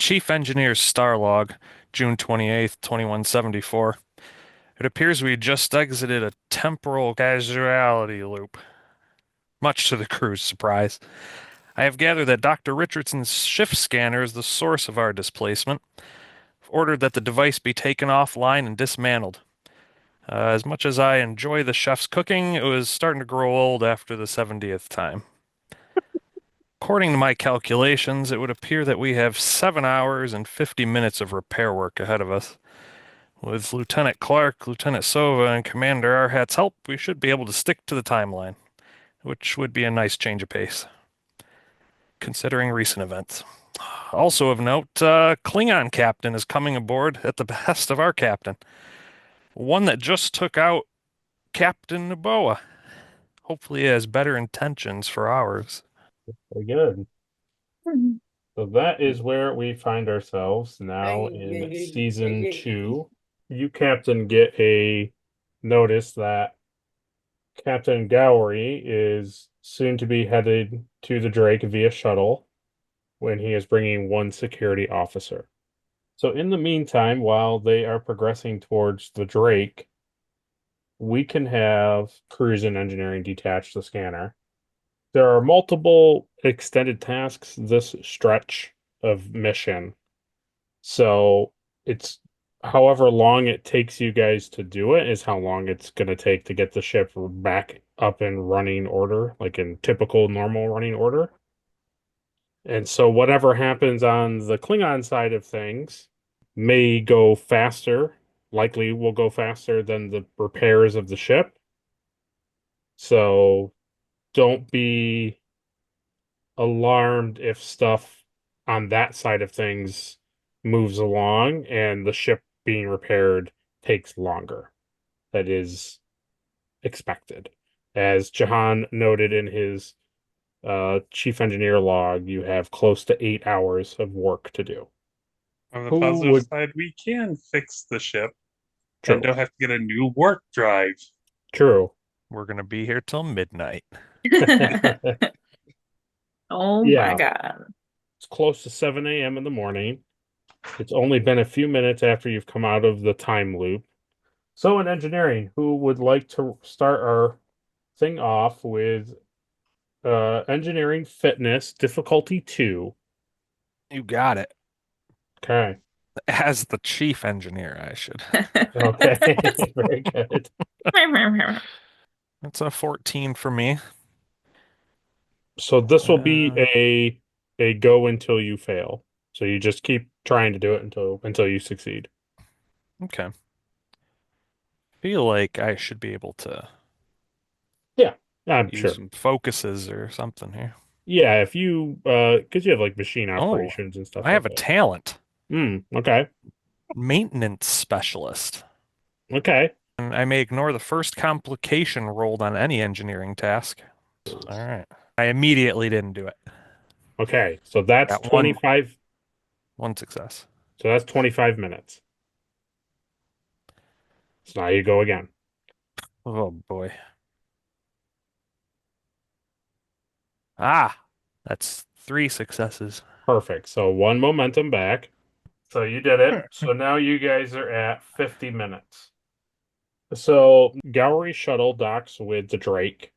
Chief Engineer's Star Log, June 28th, 2174. It appears we just exited a temporal causality loop, much to the crew's surprise. I have gathered that Dr. Richardson's shift scanner is the source of our displacement. Ordered that the device be taken offline and dismantled. As much as I enjoy the chef's cooking, it was starting to grow old after the 70th time. According to my calculations, it would appear that we have 7 hours and 50 minutes of repair work ahead of us. With Lieutenant Clark, Lieutenant Sova, and Commander Arhat's help, we should be able to stick to the timeline, which would be a nice change of pace, considering recent events. Also of note, Klingon captain is coming aboard at the behest of our captain, one that just took out Captain Naboa. Hopefully he has better intentions for ours. Very good. Mhm. So that is where we find ourselves now in season 2. You, Captain, get a notice that Captain Gowri is soon to be headed to the Drake via shuttle when he is bringing one security officer. So in the meantime, while they are progressing towards the Drake, we can have crews and engineering detach the scanner. There are multiple extended tasks this stretch of mission. So it's however long it takes you guys to do it is how long it's going to take to get the ship back up in running order, like in typical normal running order. And so whatever happens on the Klingon side of things may go faster, likely will go faster than the repairs of the ship. So don't be alarmed if stuff on that side of things moves along and the ship being repaired takes longer. That is expected. As Jahan noted in his chief engineer log, you have close to 8 hours of work to do. On the Who positive would side, we can fix the ship and true. don't have to get a new warp drive. True. We're going to be here till midnight. Oh my Yeah, God. it's close to 7 a.m. in the morning. It's only been a few minutes after you've come out of the time loop. So in engineering, who would like to start our thing off with engineering fitness difficulty 2? You got it. Okay. As the chief engineer, I should. Okay. Very good. That's a 14 for me. So this will be Uh, a go until you fail. So you just keep trying to do it until you succeed. okay. Feel like I should be able to Yeah, I'm use sure. some focuses or something here. Yeah, if you because you have like machine Oh, operations and stuff I like have a that. talent. Okay. Maintenance specialist. Okay. And I may ignore the first complication rolled on any engineering task. All right. I immediately didn't do it. Okay. So that's Got one 25. one success. So that's 25 minutes. So now you go again. Oh boy. Ah, that's 3 successes. Perfect. So one momentum back. So you did it. So now you guys are at 50 minutes. So Gowri shuttle docks with the Drake,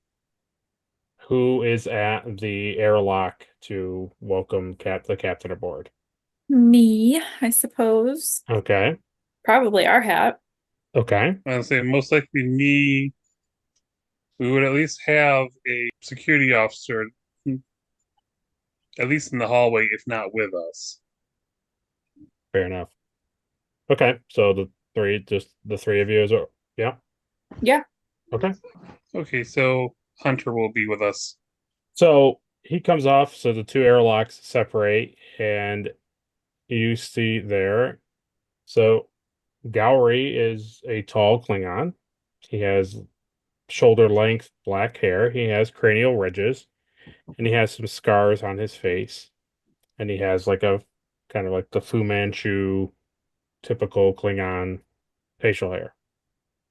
who is at the airlock to welcome the captain aboard. Me, I suppose. Okay. Probably our hat. Okay. I'd say most likely me. We would at least have a security officer, at least in the hallway, if not with us. Fair enough. Okay. So just the three of you is, yeah. Yeah. Okay. Okay, so Hunter will be with us. So he comes off, so the two airlocks separate, and you see there. So Gowri is a tall Klingon. He has shoulder length black hair. He has cranial ridges, and he has some scars on his face. And he has like a kind of like the Fu Manchu typical Klingon facial hair.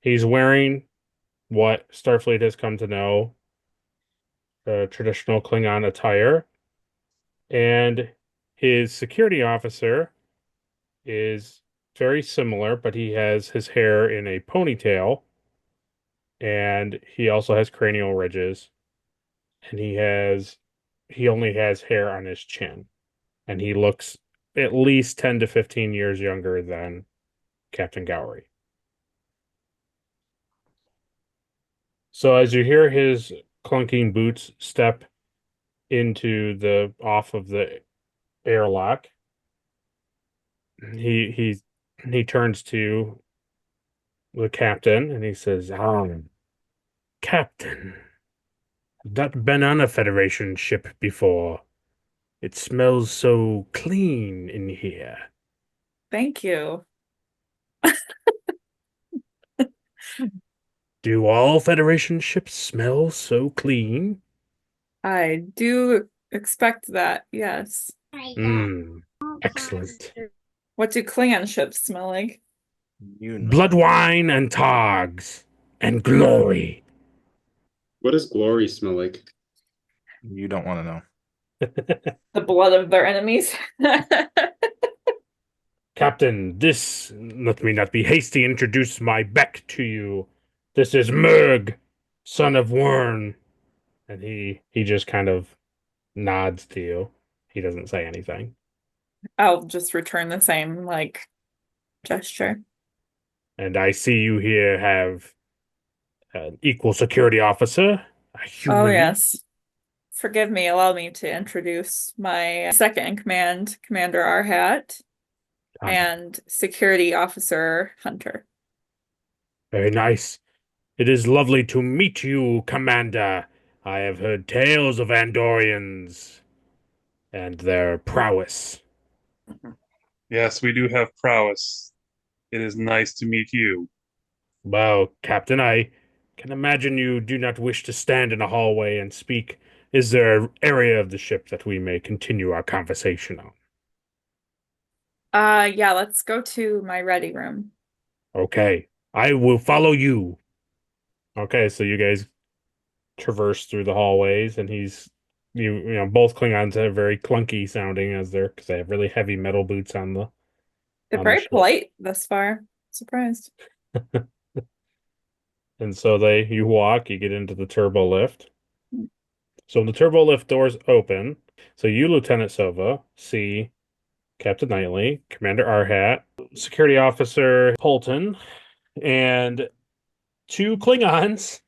He's wearing what Starfleet has come to know traditional Klingon attire, and His security officer is very similar, but he has his hair in a ponytail, and he also has cranial ridges, and he only has hair on his chin, and he looks at least 10 to 15 years younger than Captain Gowri. So as you hear his clunking boots step into the off of the airlock, he turns to the captain and he says, Captain, I've not been on a Federation ship before. It smells so clean in here. Thank you. Do all Federation ships smell so clean? I do expect that, yes. Excellent. What do Klingon ships smell like? Blood wine and togs and glory. What does glory smell like? You don't want to know. The blood of their enemies? Captain, let me not be hasty, introduce my Beck to you. This is Murg, son of Wern. And he just kind of nods to you. He doesn't say anything. I'll just return the same, like, gesture. And I see you here have an equal security officer, a human. Oh, yes. Forgive me, allow me to introduce my second in command, Commander Arhat, and security officer Hunter. Very nice. It is lovely to meet you, Commander. I have heard tales of Andorians and their prowess. Yes, we do have prowess. It is nice to meet you. Well, Captain, I can imagine you do not wish to stand in a hallway and speak. Is there an area of the ship that we may continue our conversation on? Yeah, let's go to my ready room. Okay, I will follow you. Okay, so you guys traverse through the hallways, and you know, both Klingons are very clunky sounding because they have really heavy metal boots on They're the very ship. polite thus far. Surprised. And so you walk, you get into the turbo lift. So when the turbo lift doors open, so you, Lieutenant Sova, see Captain Knightley, Commander Arhat, Security Officer Polton, and two Klingons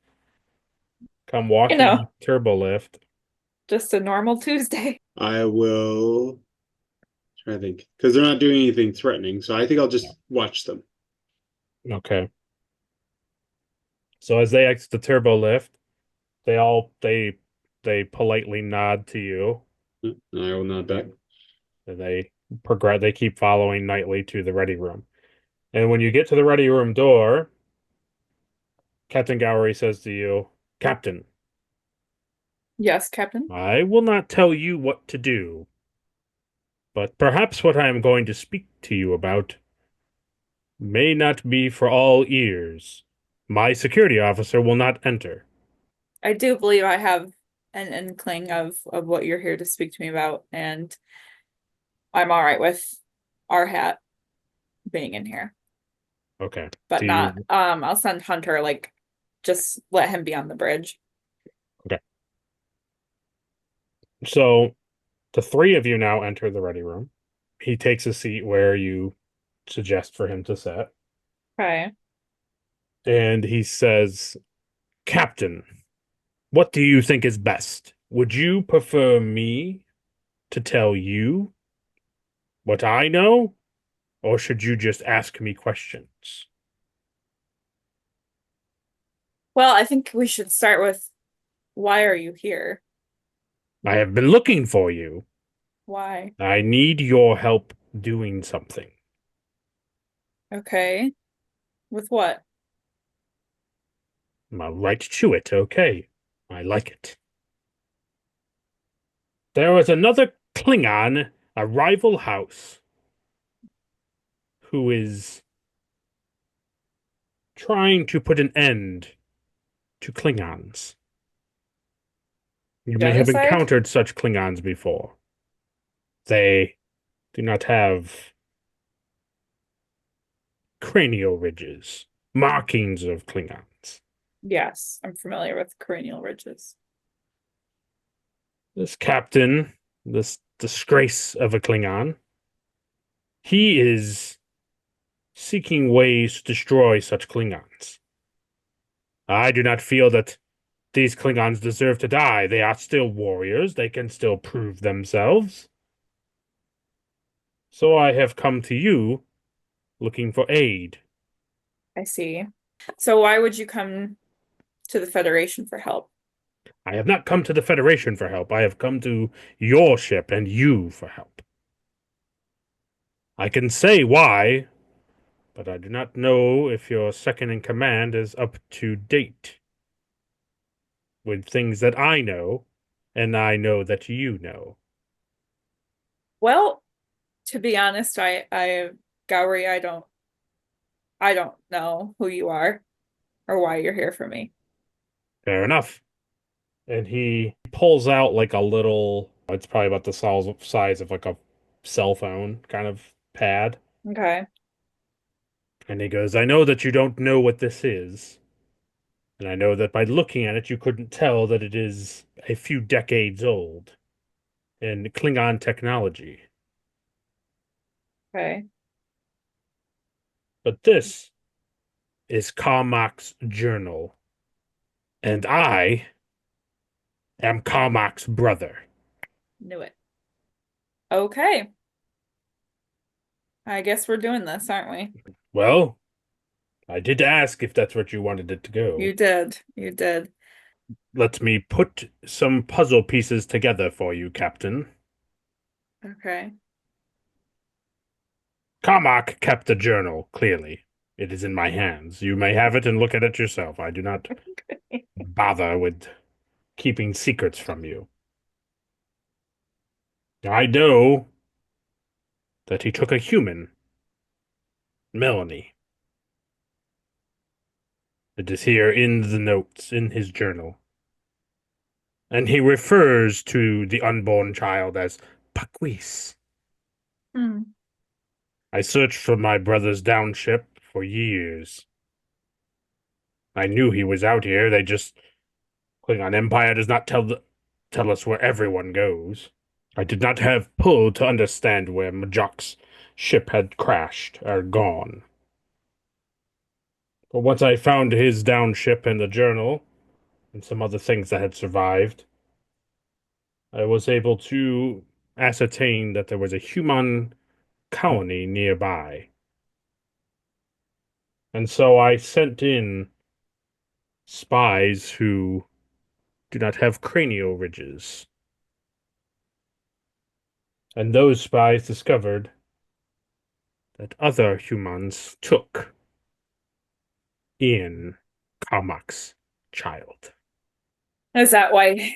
come walking the turbo lift. Just a normal Tuesday. I will try to think because they're not doing anything threatening, so I think I'll just watch them. Okay. So as they exit the turbo lift, they politely nod to you, And I will nod back. and they keep following Knightley to the ready room. And when you get to the ready room door, Captain Gowri says to you, Captain, Yes, Captain. I will not tell you what to do, but perhaps what I am going to speak to you about may not be for all ears. My security officer will not enter. I do believe I have an inkling of what you're here to speak to me about, and I'm all right with Arhat being in here. Okay. But not I'll send Hunter, like, just let him be on the bridge. Okay. So the three of you now enter the ready room. He takes a seat where you suggest for him to sit. Okay. And he says, Captain, what do you think is best? Would you prefer me to tell you what I know, or should you just ask me questions? Well, I think we should start with, why are you here? I have been looking for you. Why? I need your help doing something. Okay. With what? I'll right to it, okay. I like it. There was another Klingon, a rival house, who is trying to put an end to Klingons. You may have Genocide? encountered such Klingons before. They do not have cranial ridges, markings of Klingons. Yes, I'm familiar with cranial ridges. This captain, this disgrace of a Klingon, he is seeking ways to destroy such Klingons. I do not feel that these Klingons deserve to die. They are still warriors. They can still prove themselves. So I have come to you looking for aid. I see. So why would you come to the Federation for help? I have not come to the Federation for help. I have come to your ship and you for help. I can say why, but I do not know if your second in command is up to date with things that I know, and I know that you know. Well, to be honest, Gowri, I don't know who you are or why you're here for me. Fair enough. And he pulls out like a little, it's probably about the size of like a cell phone kind of pad. Okay. And he goes, I know that you don't know what this is. And I know that by looking at it, you couldn't tell that it is a few decades old in Klingon technology. Okay. But this is Carmack's journal. And I am Carmack's brother. Knew it. Okay. I guess we're doing this, aren't we? Well, I did ask if that's what you wanted it to go. You did. You did. Let me put some puzzle pieces together for you, Captain. Okay. Carmack kept the journal, clearly. It is in my hands. You may have it and look at it yourself. I do not bother with keeping secrets from you. I know that he took a human, Melanie. It is here in the notes, in his journal. And he refers to the unborn child as Paquis. Hmm. I searched for my brother's downship for years. I knew he was out here. They just Klingon Empire does not tell us where everyone goes. I did not have pull to understand where Majok's ship had crashed or gone. But once I found his downship and the journal and some other things that had survived, I was able to ascertain that there was a human colony nearby. And so I sent in spies who do not have cranial ridges. And those spies discovered that other humans took in Carmack's child. Is that why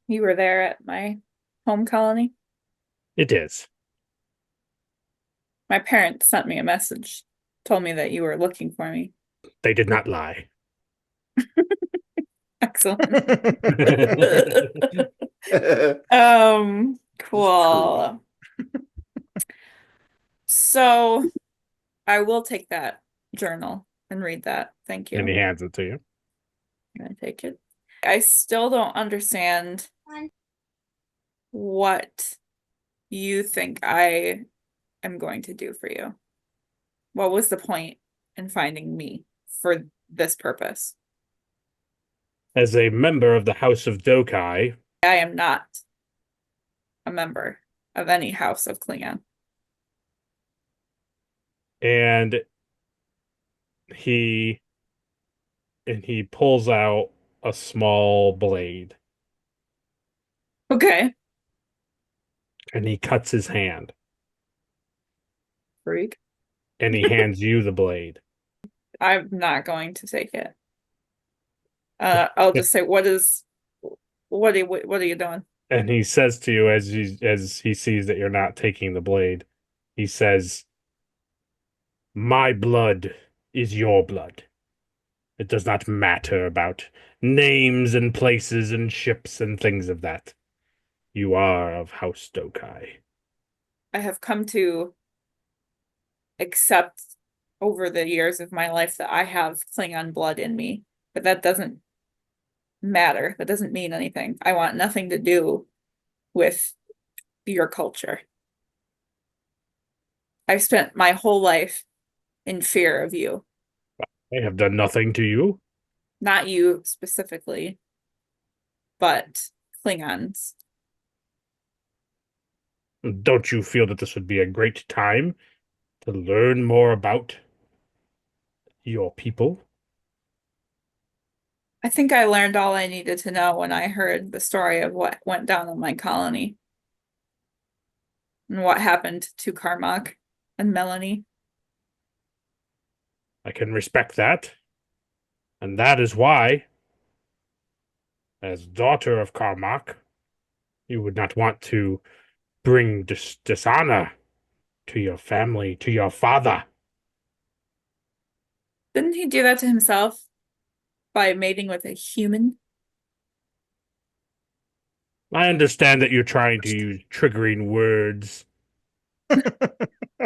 you were there at my home colony? It is. My parents sent me a message, told me that you were looking for me. They did not lie. Excellent. It's Cool. So I will take that journal and read that. Thank you. And he hands it to you. I'm gonna take it. I still don't understand what you think I am going to do for you. What was the point in finding me for this purpose? As a member of the House of Dokai, I am not a member of any house of Klingon. and he pulls out a small blade Okay. and he cuts his hand Freak. and he hands you the blade. I'm not going to take it. I'll just say, what are you doing? And he says to you as he sees that you're not taking the blade, he says, "My blood is your blood. It does not matter about names and places and ships and things of that. You are of House Dokai. I have come to accept over the years of my life that I have Klingon blood in me, but that doesn't matter. That doesn't mean anything. I want nothing to do with your culture. I've spent my whole life in fear of you. I have done nothing to you. Not you specifically, but Klingons. Don't you feel that this would be a great time to learn more about your people? I think I learned all I needed to know when I heard the story of what went down on my colony and what happened to Carmack and Melanie. I can respect that. And that is why, as daughter of Carmack, you would not want to bring dishonor to your family, to your father. Didn't he do that to himself by mating with a human? I understand that you're trying to use triggering words,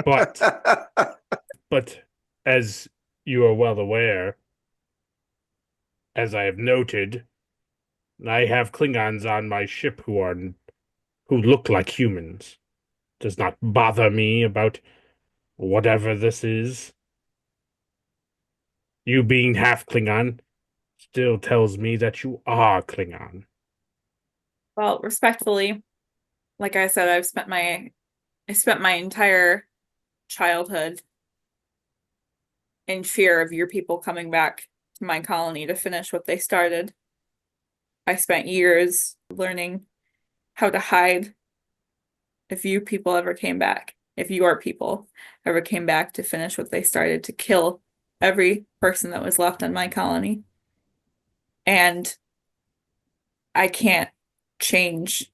but as you are well aware, as I have noted, I have Klingons on my ship who look like humans. Does not bother me about whatever this is. You being half Klingon still tells me that you are Klingon. Well, respectfully, like I said, I spent my entire childhood in fear of your people coming back to my colony to finish what they started. I spent years learning how to hide if you people ever came back, if your people ever came back to finish what they started, to kill every person that was left on my colony. And I can't change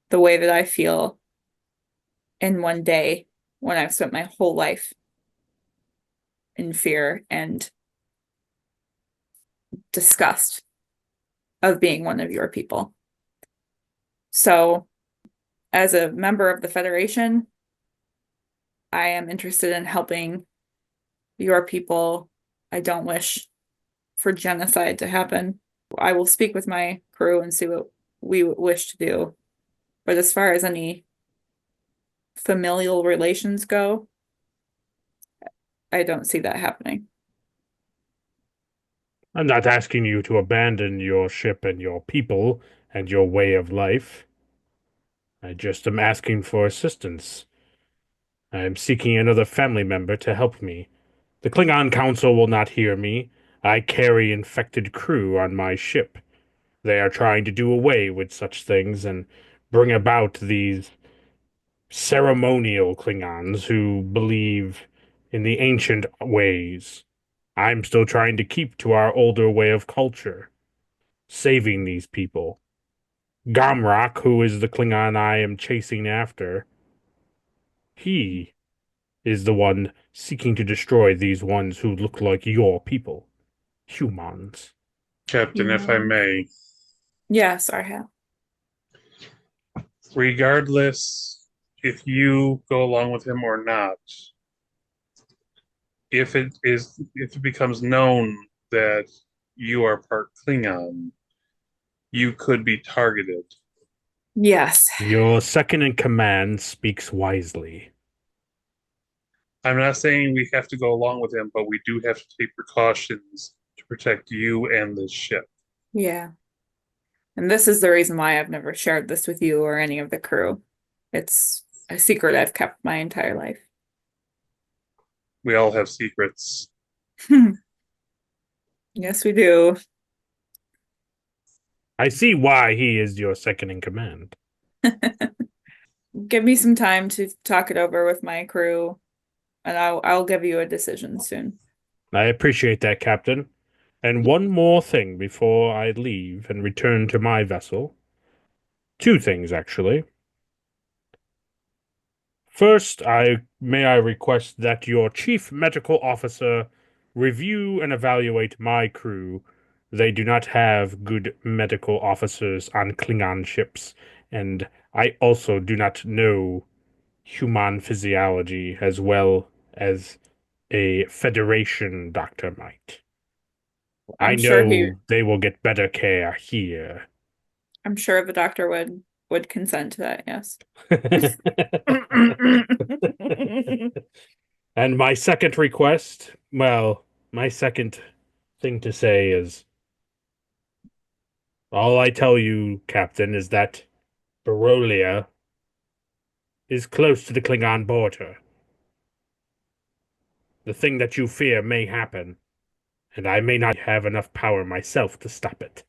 the way that I feel in one day when I've spent my whole life in fear and disgust of being one of your people. So, as a member of the Federation, I am interested in helping your people. I don't wish for genocide to happen. I will speak with my crew and see what we wish to do. But as far as any familial relations go, I don't see that happening. I'm not asking you to abandon your ship and your people and your way of life. I just am asking for assistance. I am seeking another family member to help me. The Klingon Council will not hear me. I carry infected crew on my ship. They are trying to do away with such things and bring about these ceremonial Klingons who believe in the ancient ways. I'm still trying to keep to our older way of culture, saving these people. Gamrak, who is the Klingon I am chasing after, he is the one seeking to destroy these ones who look like your people. Humans. Captain, if I may, Yes, Arhat. regardless if you go along with him or not, if it becomes known that you are part Klingon, you could be targeted. Yes. Your second in command speaks wisely. I'm not saying we have to go along with him, but we do have to take precautions to protect you and this ship. Yeah. And this is the reason why I've never shared this with you or any of the crew. It's a secret I've kept my entire life. We all have secrets. Yes, we do. I see why he is your second in command. Give me some time to talk it over with my crew, and I'll give you a decision soon. I appreciate that, Captain. And one more thing before I leave and return to my vessel. Two things, actually. First, may I request that your chief medical officer review and evaluate my crew. They do not have good medical officers on Klingon ships, and I also do not know human physiology as well as a Federation doctor might. I I'm sure know they will get better care here. I'm sure the doctor would consent to that, yes. And my second request, well, my second thing to say is all I tell you, Captain, is that Barolia is close to the Klingon border. The thing that you fear may happen, and I may not have enough power myself to stop it.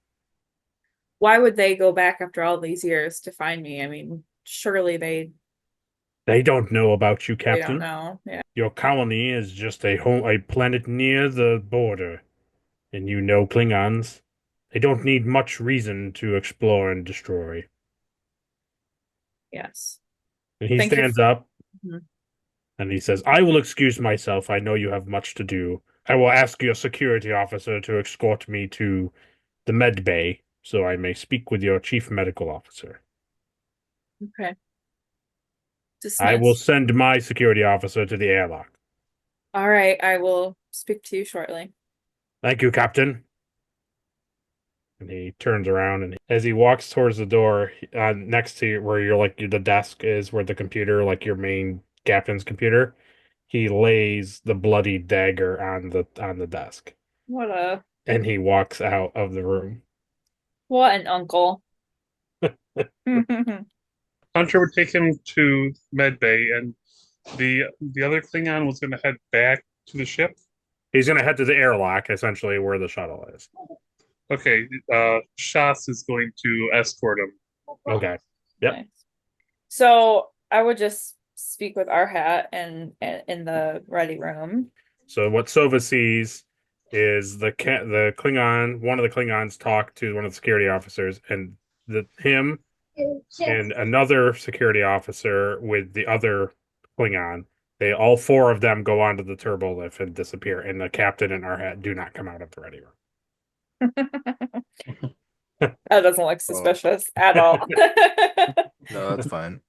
Why would they go back after all these years to find me? I mean, surely They don't know about you, they Captain. don't know. Yeah. Your colony is just a planet near the border, and you know Klingons. They don't need much reason to explore and destroy. Yes. And he Thank you. stands up Mhm. and he says, I will excuse myself. I know you have much to do. I will ask your security officer to escort me to the med bay so I may speak with your chief medical officer. Okay. I will Dismissed. send my security officer to the airlock. All right, I will speak to you shortly. Thank you, Captain. And he turns around, and as he walks towards the door, next to where the desk is, where the computer, like your main captain's computer, he lays the bloody dagger on the desk, What and he walks out of the room. an uncle. Hunter would take him to med bay, and the other Klingon was going to head back to the ship. He's gonna head to the airlock, essentially where the shuttle is. Okay, Shas is going to escort him. Okay. Yep. Nice. So I would just speak with our hat and in the ready room. So what Sova sees is the Klingon, one of the Klingons talk to one of the security officers, and him and another security officer with the other Klingon. They all four of them go onto the turbo lift and disappear, and the captain and our hat do not come out of the ready room. That doesn't look suspicious at all. No, that's fine.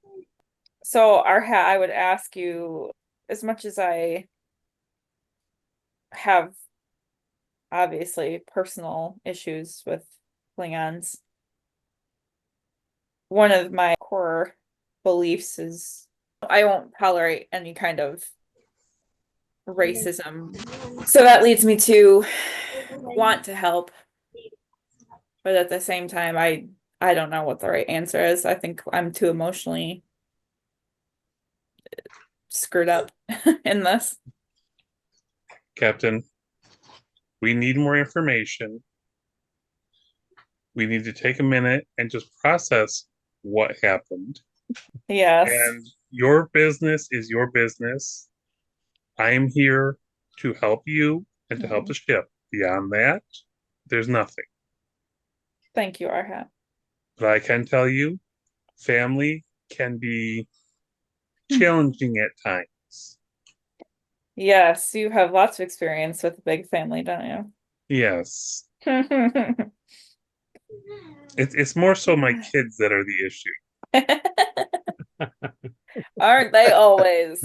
So our hat, I would ask you, as much as I have obviously personal issues with Klingons, one of my core beliefs is I won't tolerate any kind of racism. So that leads me to want to help, but at the same time, I don't know what the right answer is. I think I'm too emotionally screwed up in this. Captain, we need more information. We need to take a minute and just process what happened. Yes. And your business is your business. I am here to help you and to help the ship. Beyond that, there's nothing. Thank you, Arhat. But I can tell you, family can be challenging at times. Yes, you have lots of experience with a big family, don't Yes. you? It's more so my kids that are the issue. Aren't they always?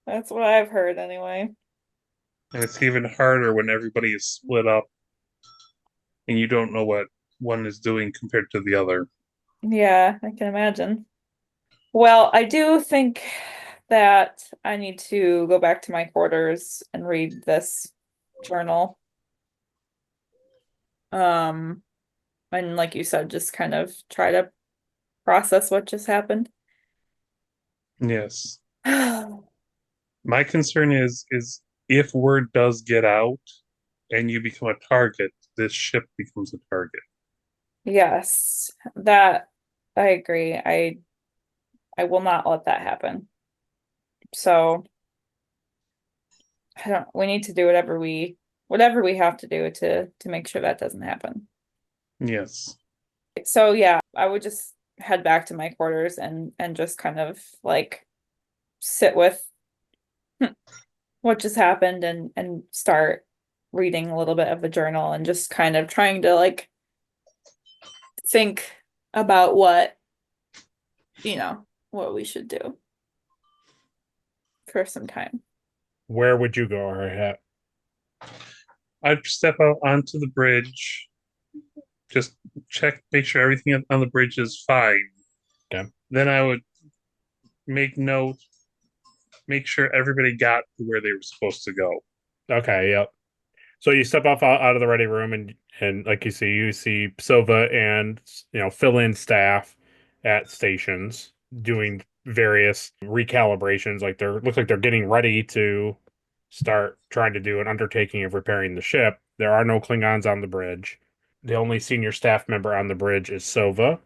That's what I've heard anyway. And it's even harder when everybody is split up and you don't know what one is doing compared to the other. Yeah, I can imagine. Well, I do think that I need to go back to my quarters and read this journal. And like you said, just kind of try to process what just happened. Yes. My concern is if word does get out and you become a target, this ship becomes a target. Yes, that I agree. I will not let that happen. So we need to do whatever we have to do to make sure that doesn't happen. Yes. So yeah, I would just head back to my quarters and just kind of like sit with what just happened and start reading a little bit of the journal and just kind of trying to like think about what what we should do for some time. Where would you go, Arhat? I'd step out onto the bridge, just make sure everything on the bridge is fine. Okay. Then I would make note, make sure everybody got to where they were supposed to go. Okay, yep. So you step off out of the ready room, and like you see Sova and fill-in staff at stations doing various recalibrations. Like looks like they're getting ready to start trying to do an undertaking of repairing the ship. There are no Klingons on the bridge. The only senior staff member on the bridge is Sova.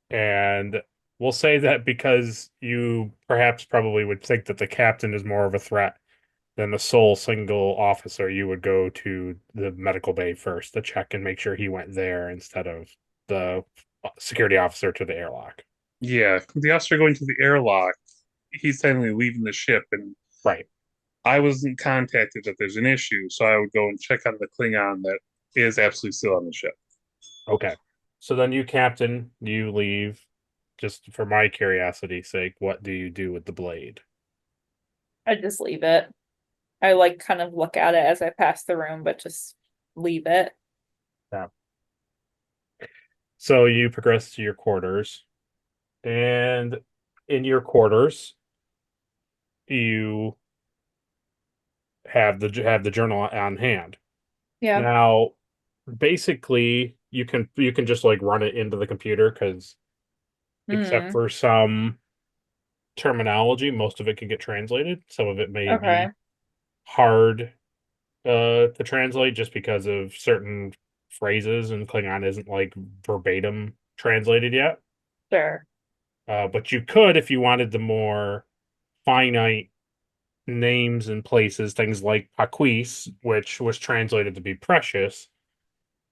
And we'll say that because you perhaps probably would think that the captain is more of a threat than the sole single officer, you would go to the medical bay first to check and make sure he went there instead of the security officer to the airlock. Yeah, the officer going to the airlock, he's technically leaving the ship, and Right. I wasn't contacted that there's an issue, so I would go and check on the Klingon that is absolutely still on the ship. Okay. So then you, Captain, you leave. Just for my curiosity's sake, what do you do with the blade? I just leave it. I like kind of look at it as I pass the room, but just leave it. Yeah. So you progress to your quarters, and in your quarters, you have the journal on hand. Yeah. Now, basically, you can just like run it into the computer because, except for some terminology, most of it can get translated. Some of it may Okay. be hard to translate just because of certain phrases, and Klingon isn't like verbatim translated yet. Sure. But you could, if you wanted the more finite names and places, things like Paquis, which was translated to be precious,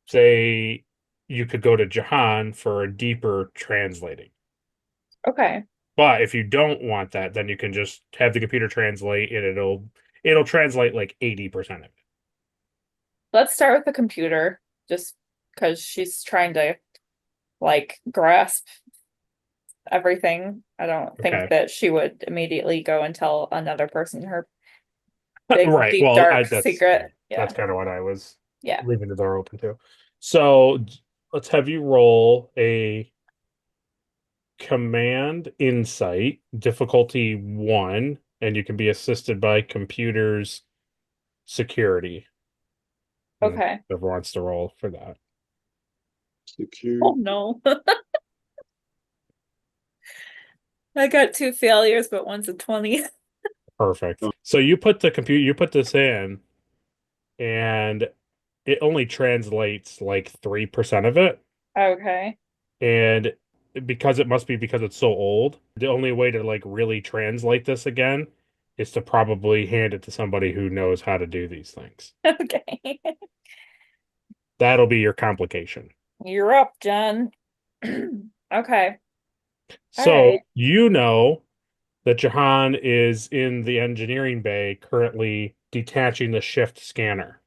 say you could go to Jahan for a deeper translating. Okay. But if you don't want that, then you can just have the computer translate, and it'll translate like 80% of it. Let's start with the computer, just because she's trying to like grasp everything. I don't think Okay. that she would immediately go and tell another person her big, Right. deep, Well, dark secret. Yeah. that's kind of what I was Yeah. leaving the door open to. So let's have you roll a command insight, difficulty 1, and you can be assisted by computer's security. Okay. Whoever wants to roll for that. Secure. Oh no. I got 2 failures, but one's a 20. Perfect. So you put this in, and it only translates like 3% of it. Okay. And because it's so old, the only way to like really translate this again is to probably hand it to somebody who knows how to do these things. Okay. That'll be your complication. You're up, Jen. Okay. So right. you know that Jahan is in the engineering bay currently detaching the shift scanner.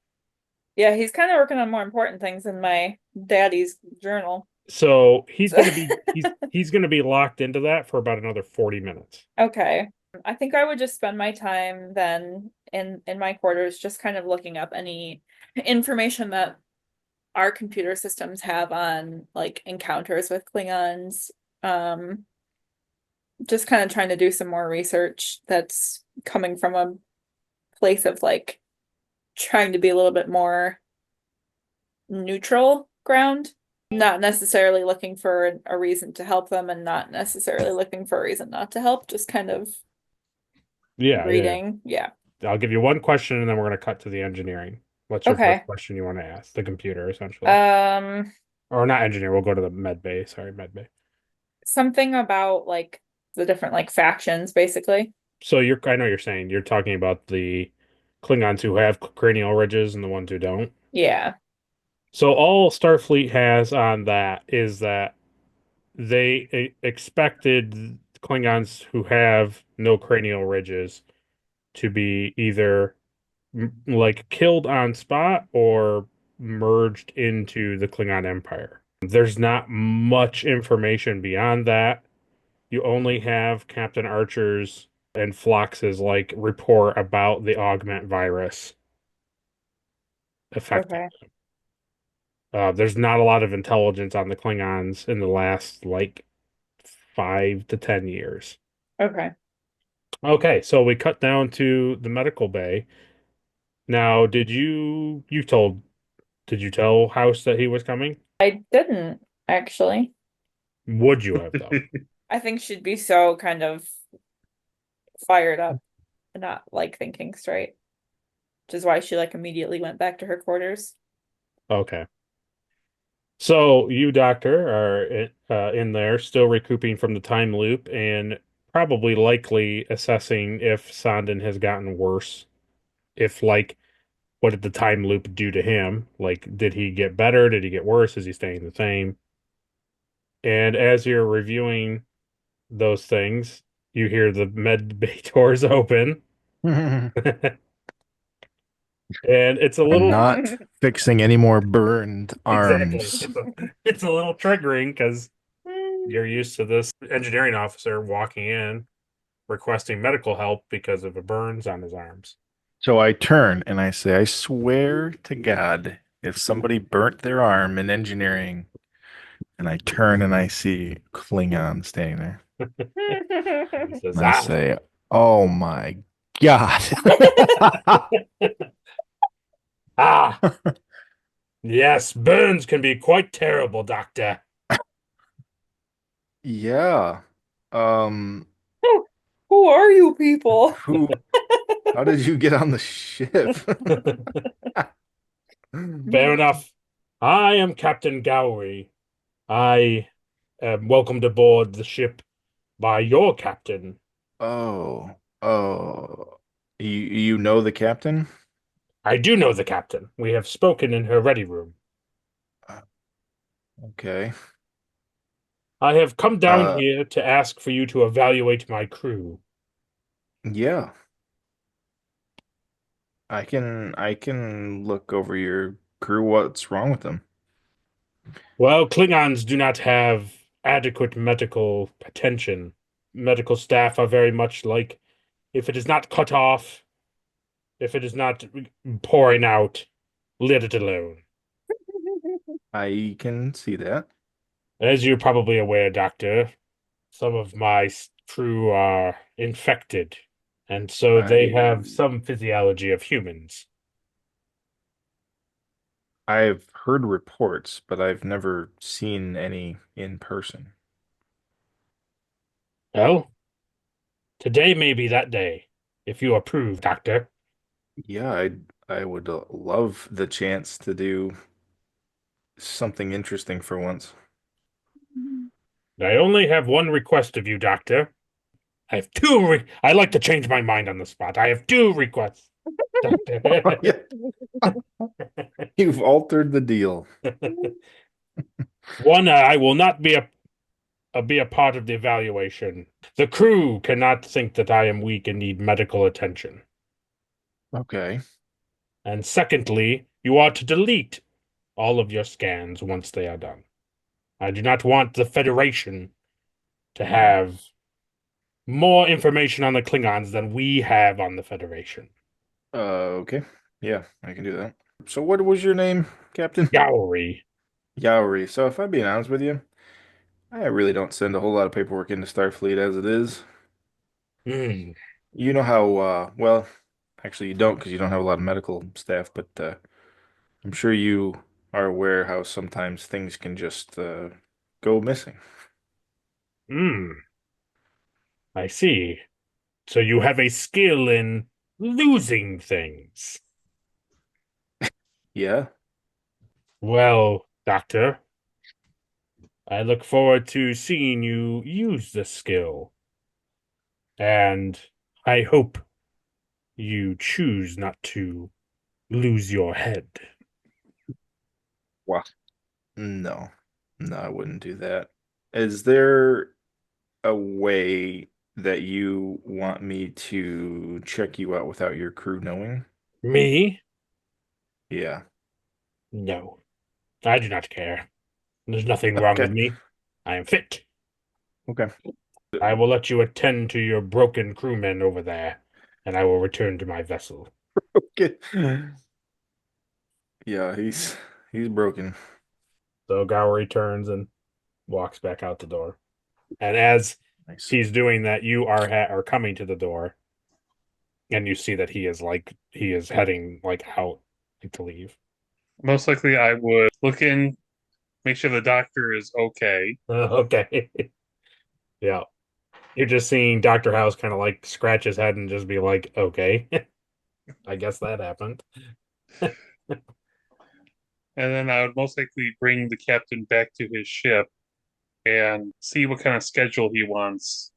Yeah, he's kind of working on more important things in my daddy's journal. So he's gonna be locked into that for about another 40 minutes. Okay. I think I would just spend my time then in my quarters just kind of looking up any information that our computer systems have on like encounters with Klingons. Just kind of trying to do some more research that's coming from a place of like trying to be a little bit more neutral ground. Not necessarily looking for a reason to help them and not necessarily looking for a reason not to help, just kind of reading. Yeah. I'll give you one question and then we're going to cut to the engineering. What's your first question you want to ask? The computer, essentially. Or not engineer, we'll go to the med bay. Sorry, med bay. Something about like the different like factions, basically. So I know you're saying you're talking about the Klingons who have cranial ridges and the ones who don't. Yeah. So all Starfleet has on that is that they expected Klingons who have no cranial ridges to be either like killed on spot or merged into the Klingon Empire. There's not much information beyond that. you only have Captain Archer's and Phlox's like report about the augment virus affecting. Okay. There's not a lot of intelligence on the Klingons in the last like 5 to 10 years. Okay. Okay, so we cut down to the medical bay. Now, did you tell House that he was coming? I didn't actually. Would you have though? I think she'd be so kind of fired up and not like thinking straight. Which is why she like immediately went back to her quarters. Okay. So you, Doctor, are in there still recouping from the time loop and probably likely assessing if Sandin has gotten worse. If like, what did the time loop do to him? Like, did he get better? Did he get worse? Is he staying the same? And as you're reviewing those things, you hear the med bay doors open. I'm And it's a little not fixing any more burned exactly. arms. It's a little triggering because you're used to this engineering officer walking in requesting medical help because of the burns on his arms. So I turn and I say, I swear to God, if somebody burnt their arm in engineering, and I turn and I see Klingon standing there, He says, and I say, oh my God. ah, yes, burns can be quite terrible, Doctor. Yeah. Um, Who are you people? how did you get on the ship? Fair enough. I am Captain Gowri. I am welcomed aboard the ship by your captain. Oh, you know the captain? I do know the captain. We have spoken in her ready room. Okay. I have come down Uh, here to ask for you to evaluate my crew. yeah. I can look over your crew. What's wrong with them? Well, Klingons do not have adequate medical attention. Medical staff are very much like if it is not cut off, if it is not pouring out, let it alone. I can see that. As you're probably aware, Doctor, some of my crew are infected, and so they have I some physiology of humans. I've heard reports, but I've never seen any in person. Well, today may be that day, if you approve, Doctor. Yeah, I would love the chance to do something interesting for once. I only have one request of you, Doctor. I have I like to change my mind on the spot. I have two requests, Doctor. Yeah, you've altered the deal. One, I will not be a part of the evaluation. The crew cannot think that I am weak and need medical attention. Okay. And secondly, you are to delete all of your scans once they are done. I do not want the Federation to have more information on the Klingons than we have on the Federation. Okay. Yeah, I can do that. So what was your name, Captain? Gowri. Gowri. So if I'm being honest with you, I really don't send a whole lot of paperwork into Starfleet as it is. Hmm. You know how, well, actually you don't because you don't have a lot of medical staff, but I'm sure you are aware how sometimes things can just go missing. Hmm. I see. So you have a skill in losing things. Yeah. Well, Doctor, I look forward to seeing you use this skill. And I hope you choose not to lose your head. Wow. No. No, I wouldn't do that. Is there a way that you want me to check you out without your crew knowing? Me? Yeah. No. I do not care. There's nothing wrong with Okay. me. I am fit. Okay. I will let you attend to your broken crewmen over there, and I will return to my vessel. Okay. Yeah, he's broken. So Gowri turns and walks back out the door. And as Nice. he's doing that, you are coming to the door, and you see that he is heading like out to leave. Most likely, I would look in, make sure the doctor is okay. Okay. Yeah. You're just seeing Dr. House kind of like scratch his head and just be like, okay, I guess that happened. And then I would most likely bring the captain back to his ship and see what kind of schedule he wants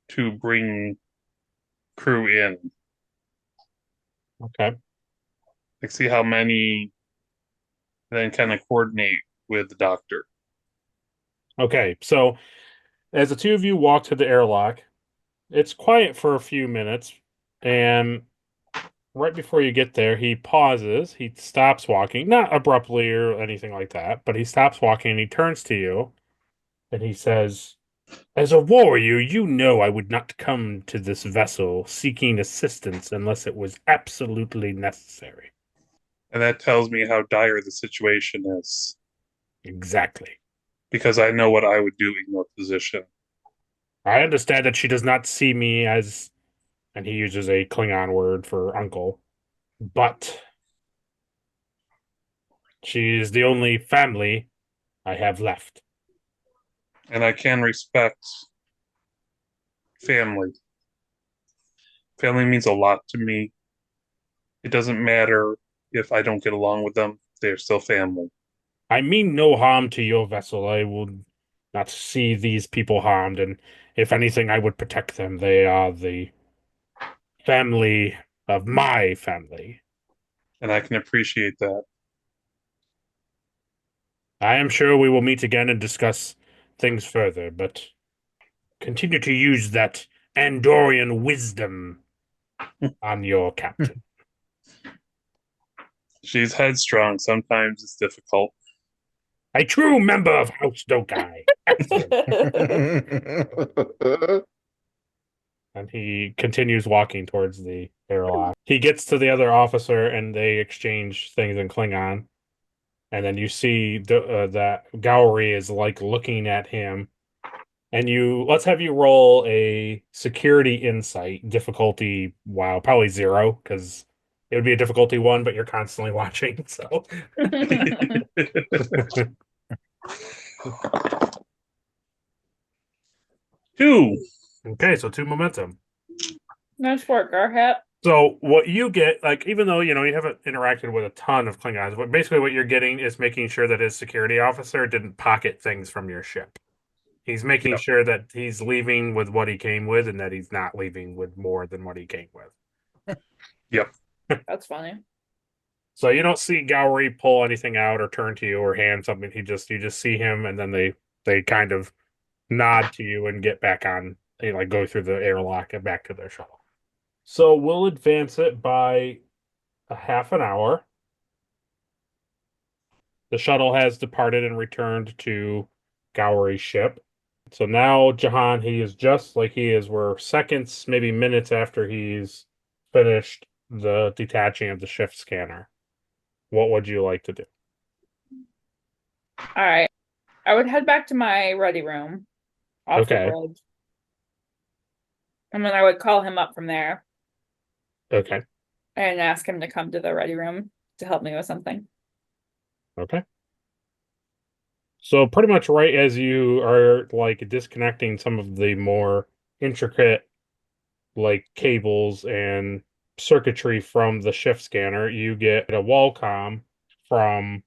to bring crew in. Okay. Like, see how many, then kind of coordinate with the doctor. Okay. So as the two of you walk to the airlock, it's quiet for a few minutes, and right before you get there, he pauses. He stops walking, not abruptly or anything like that, but he stops walking and he turns to you and he says, "As a warrior, you know I would not come to this vessel seeking assistance unless it was absolutely necessary." And that tells me how dire the situation is, Exactly. because I know what I would do in your position. I understand that she does not see me as, and he uses a Klingon word for uncle, but she is the only family I have left. And I can respect family. Family means a lot to me. It doesn't matter if I don't get along with them, they're still family. I mean no harm to your vessel. I will not see these people harmed, and if anything, I would protect them. They are the family of my family. And I can appreciate that. I am sure we will meet again and discuss things further, but continue to use that Andorian wisdom on your captain. She's headstrong. Sometimes it's difficult. A true member of House Dokai. Excellent. And he continues walking towards the airlock. He gets to the other officer and they exchange things in Klingon. And then you see that Gowri is like looking at him. And let's have you roll a security insight difficulty. Wow, probably 0 because it would be a difficulty 1, but you're constantly watching. So 2. okay, so 2 momentum. Nice work, Garhat. So what you get, like, even though you haven't interacted with a ton of Klingons, but basically what you're getting is making sure that his security officer didn't pocket things from your ship. He's making Yep. sure that he's leaving with what he came with, and that he's not leaving with more than what he came with. Yep. That's funny. So you don't see Gowri pull anything out or turn to you or hand something. You just see him, and then they kind of nod to you and get back on. They like go through the airlock and back to their shuttle. So we'll advance it by a half an hour. The shuttle has departed and returned to Gowri's ship. So now Jahan, he is just like he is. We're seconds, maybe minutes after he's finished the detaching of the shift scanner. What would you like to do? All right. I would head back to my ready room off the Okay. bridge. And then I would call him up from there Okay. and ask him to come to the ready room to help me with something. Okay. So pretty much right as you are like disconnecting some of the more intricate like cables and circuitry from the shift scanner, you get a wall comm from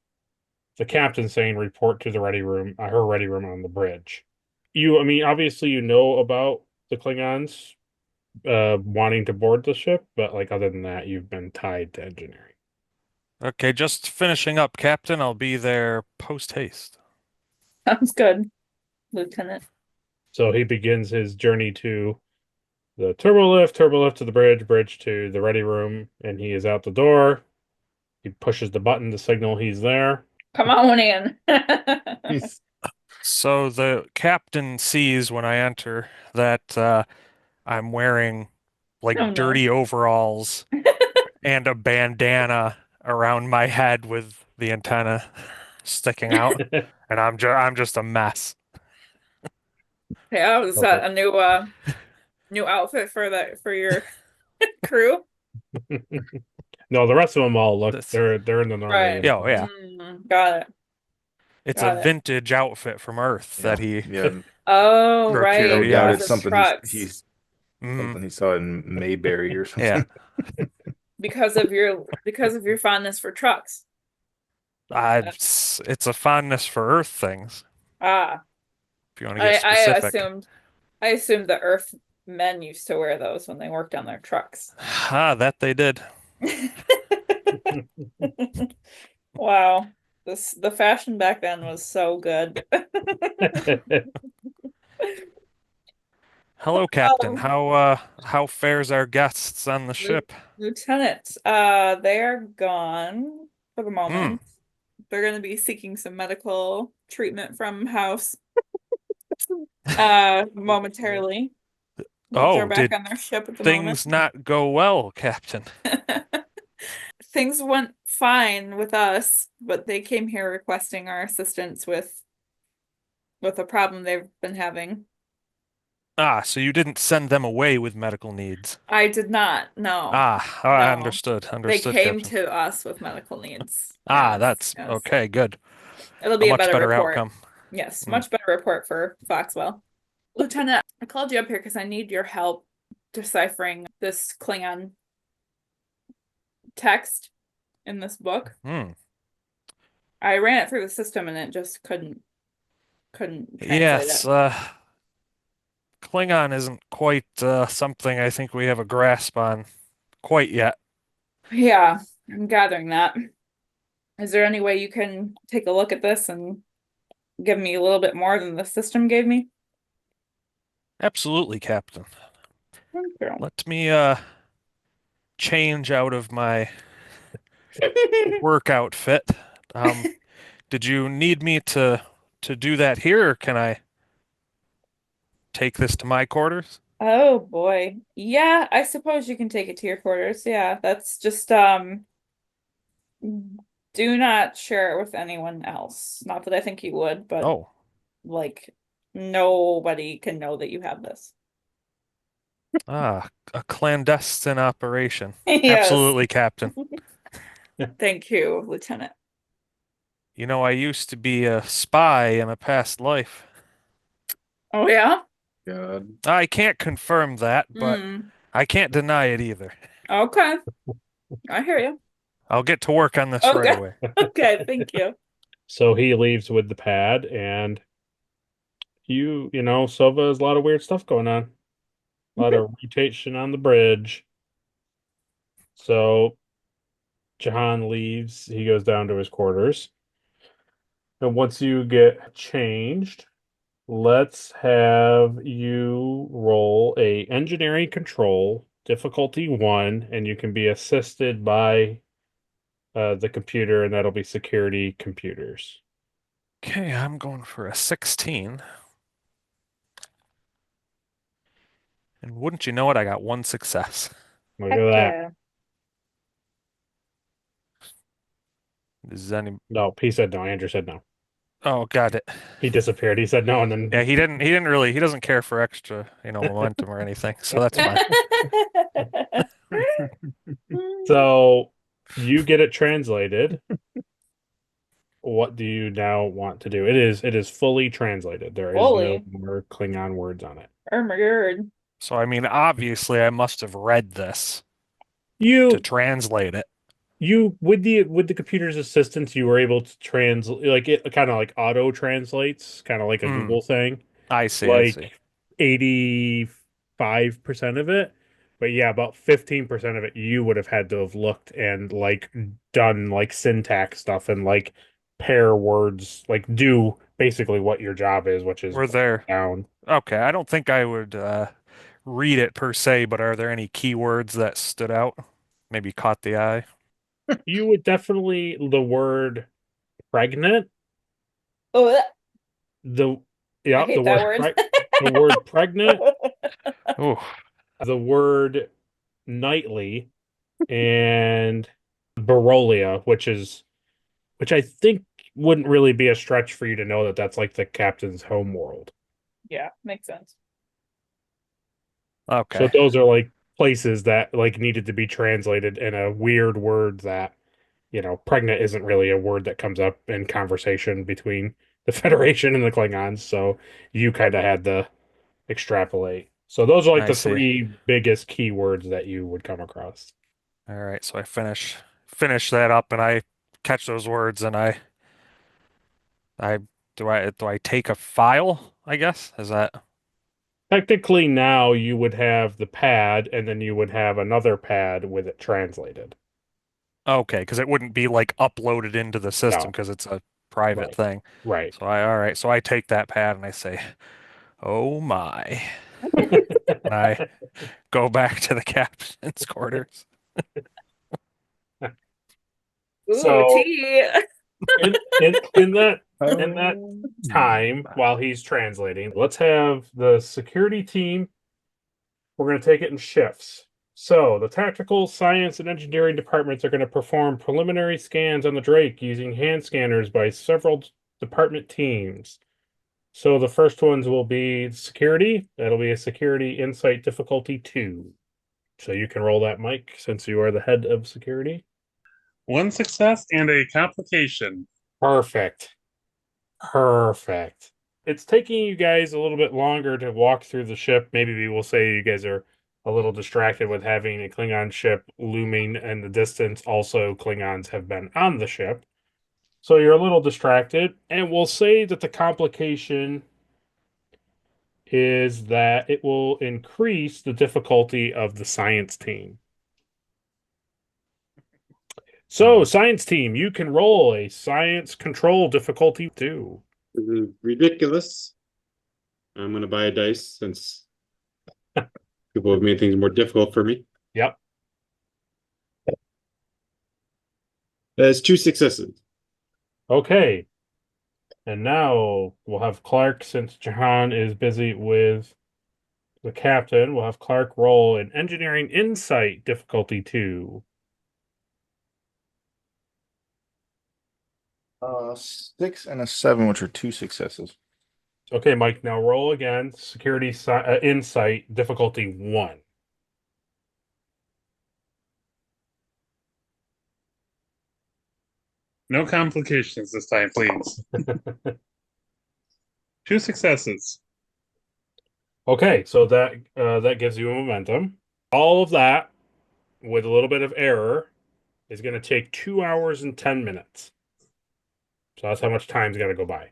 the captain saying report to the ready room, her ready room on the bridge. I mean, obviously you know about the Klingons wanting to board the ship, but like other than that, you've been tied to engineering. Okay, just finishing up, Captain. I'll be there post haste. Sounds good, Lieutenant. So he begins his journey to the turbo lift to the bridge to the ready room, and he is out the door. He pushes the button to signal he's there. Come on in. He's So the captain sees when I enter that I'm wearing Oh like no. dirty overalls and a bandana around my head with the antenna sticking out, and I'm just a mess. Yeah, was that Okay. a new outfit for your crew? No, the rest of them all look That's they're in the normal Right. yeah, oh, uniforms. yeah. Got it. It's a Got it. vintage outfit from Earth that Yeah, he yeah. Oh, procured. right, No doubt Yeah. because it's of something trucks. Hmm. something he saw in Mayberry or Yeah. something. Because of your fondness for trucks. It's a fondness for Earth things, Ah, if you want to get I specific. assumed I assumed the Earth men used to wear those when they worked on their trucks. Ah, that they did. Wow. The fashion back then was so good. Hello, Captain. Um, How fares our guests on the Lieu- ship? Lieutenant, they're gone for the Hmm. moment. They're going to be seeking some medical treatment from house momentarily. They're Oh, back did on their ship at the moment. things not go well, Captain? Things went fine with us, but they came here requesting our assistance with a problem they've been having. Ah, so you didn't send them away with medical needs. I did not. No. Ah, I No. understood. They Understood, came Captain. to us with medical needs. Ah, Yes. that's Yes. okay, good. It'll A be a much better better report. outcome. Yes, Hmm. much better report for Foxwell. Lieutenant, I called you up here because I need your help deciphering this Klingon text in this book. Hmm. I ran it through the system and it just couldn't translate Yes, it. Klingon isn't quite something I think we have a grasp on quite yet. Yeah, I'm gathering that. Is there any way you can take a look at this and give me a little bit more than the system gave me? Absolutely, Captain. Thank you. Let me change out of my work outfit. Um, did you need me to do that here, or can I take this to my quarters? Oh boy. Yeah, I suppose you can take it to your quarters. Yeah, that's just do not share it with anyone else. Not that I think you would, but Oh, like nobody can know that you have this. a clandestine operation. Yes. Absolutely, Captain. Thank you, Lieutenant. You know, I used to be a spy in a past life. Oh yeah? God. I can't confirm that, but Hmm. I can't deny it either. Okay. I hear you. I'll get to work on this right Okay. away. Okay, thank you. So he leaves with the pad, and Sova has a lot of weird stuff going on. A lot of rotation on the bridge. So Jahan leaves. He goes down to his quarters. And once you get changed, let's have you roll a engineering control, difficulty 1, and you can be assisted by the computer, and that'll be security computers. Okay, I'm going for a 16. And wouldn't you know it, I got one success. Look Heck at that. yeah. Is any No, he said no. Andrew said no. Oh, got it. He disappeared. He said no, and Yeah, then he didn't really he doesn't care for extra, momentum or anything, so that's fine. so you get it translated. What do you now want to do? It is fully translated. There is no Fully. more Klingon words on it. Oh my god. So I mean, obviously I must have read this to You translate it. you with the computer's assistance, you were able to translate, like, it kind of like auto translates, kind of like a Hmm, Google thing, I see, I see. like 85% of it. But yeah, about 15% of it you would have had to have looked and like done like syntax stuff and like pair words, like do basically what your job is, which is Were there down. Okay, I don't think I would read it per se, but are there any keywords that stood out? Maybe caught the eye? You would definitely the word pregnant Oh, the I hate that word. the word pregnant, Ooh, the word nightly, and Barolia, which I think wouldn't really be a stretch for you to know that that's like the captain's home world. Yeah, makes sense. So okay. those are like places that like needed to be translated in a weird word that, pregnant isn't really a word that comes up in conversation between the Federation and the Klingons. So you kind of had to extrapolate. So those are like I the see. three biggest keywords that you would come across. All right, so I finish that up and I catch those words and I do I take a file, I guess? Is that Technically, now you would have the pad, and then you would have another pad with it translated. okay, because it wouldn't be like uploaded into the system No, because it's a private right, thing. right. So all right, so I take that pad and I say, "Oh my." And I go back to the captain's quarters. Ooh, So tea. in that time my. while he's translating, let's have the security team. We're going to take it in shifts. So the tactical, science, and engineering departments are going to perform preliminary scans on the Drake using hand scanners by several department teams. So the first ones will be security. That'll be a security insight difficulty 2. So you can roll that, Mike, since you are the head of security. One success and a complication. Perfect. Perfect. It's taking you guys a little bit longer to walk through the ship. Maybe we will say you guys are a little distracted with having a Klingon ship looming in the distance. Also, Klingons have been on the ship. So you're a little distracted. And we'll say that the complication is that it will increase the difficulty of the science team. So, science team, you can roll a science control difficulty 2. This is ridiculous. I'm going to buy a dice since people have made things more difficult for me. Yep. That's 2 successes. Okay. And now we'll have Clark, since Jahan is busy with the captain, we'll have Clark roll an engineering insight difficulty 2. 6 and a 7, which are 2 successes. Okay, Mike, now roll again. Security insight difficulty 1. No complications this time, please. 2 successes. Okay, so that gives you a momentum. All of that, with a little bit of error, is going to take 2 hours and 10 minutes. So that's how much time's got to go by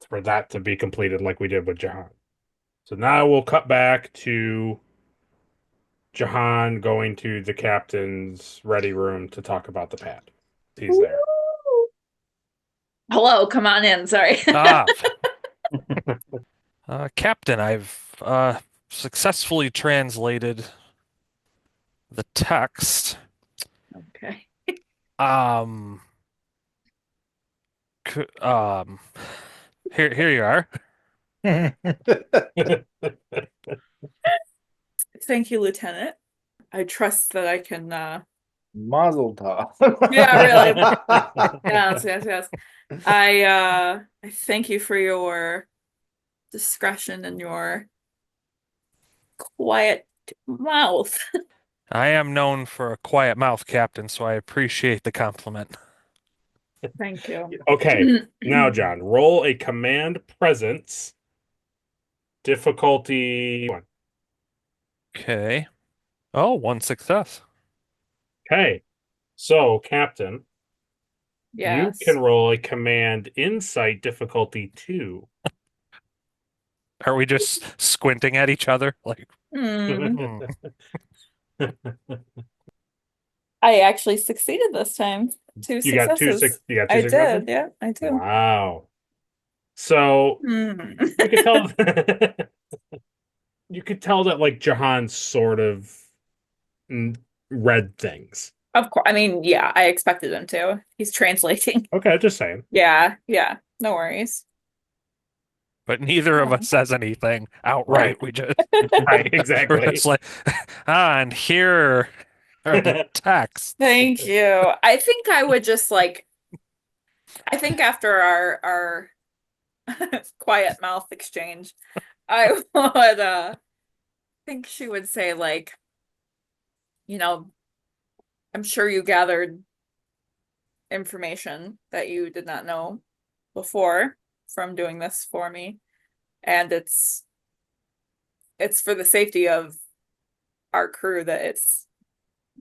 for that to be completed, like we did with Jahan. So now we'll cut back to Jahan going to the captain's ready room to talk about the pad. He's there. Hello, come on in. Sorry. Ah, Captain, I've successfully translated the text. Okay. Um, here you are. Thank you, Lieutenant. I trust that I can Mazel tov. Yeah, really. Yes. I thank you for your discretion and your quiet mouth. I am known for a quiet mouth, Captain, so I appreciate the compliment. Thank you. Okay, now, John, roll a command presence difficulty 1. Okay. Oh, 1 success. Okay, so, Captain, you Yes. can roll a command insight difficulty 2. Are we just squinting at each other? Like, Hmm. hmm. I actually succeeded this time. 2 You got two successes. you got two I successes? did, yeah, I do. Wow. So Hmm. you could tell you could tell that like Jahan sort of read things. Of course. I mean, yeah, I expected him to. He's translating. Okay, just saying. Yeah, yeah. No worries. But neither of Oh. us says anything outright. Right. We just Right, we're exactly. just like, and here are the texts. Thank you. I think I would just like I think after our quiet mouth exchange, I would think she would say like, you know, I'm sure you gathered information that you did not know before from doing this for me. And it's for the safety of our crew that it's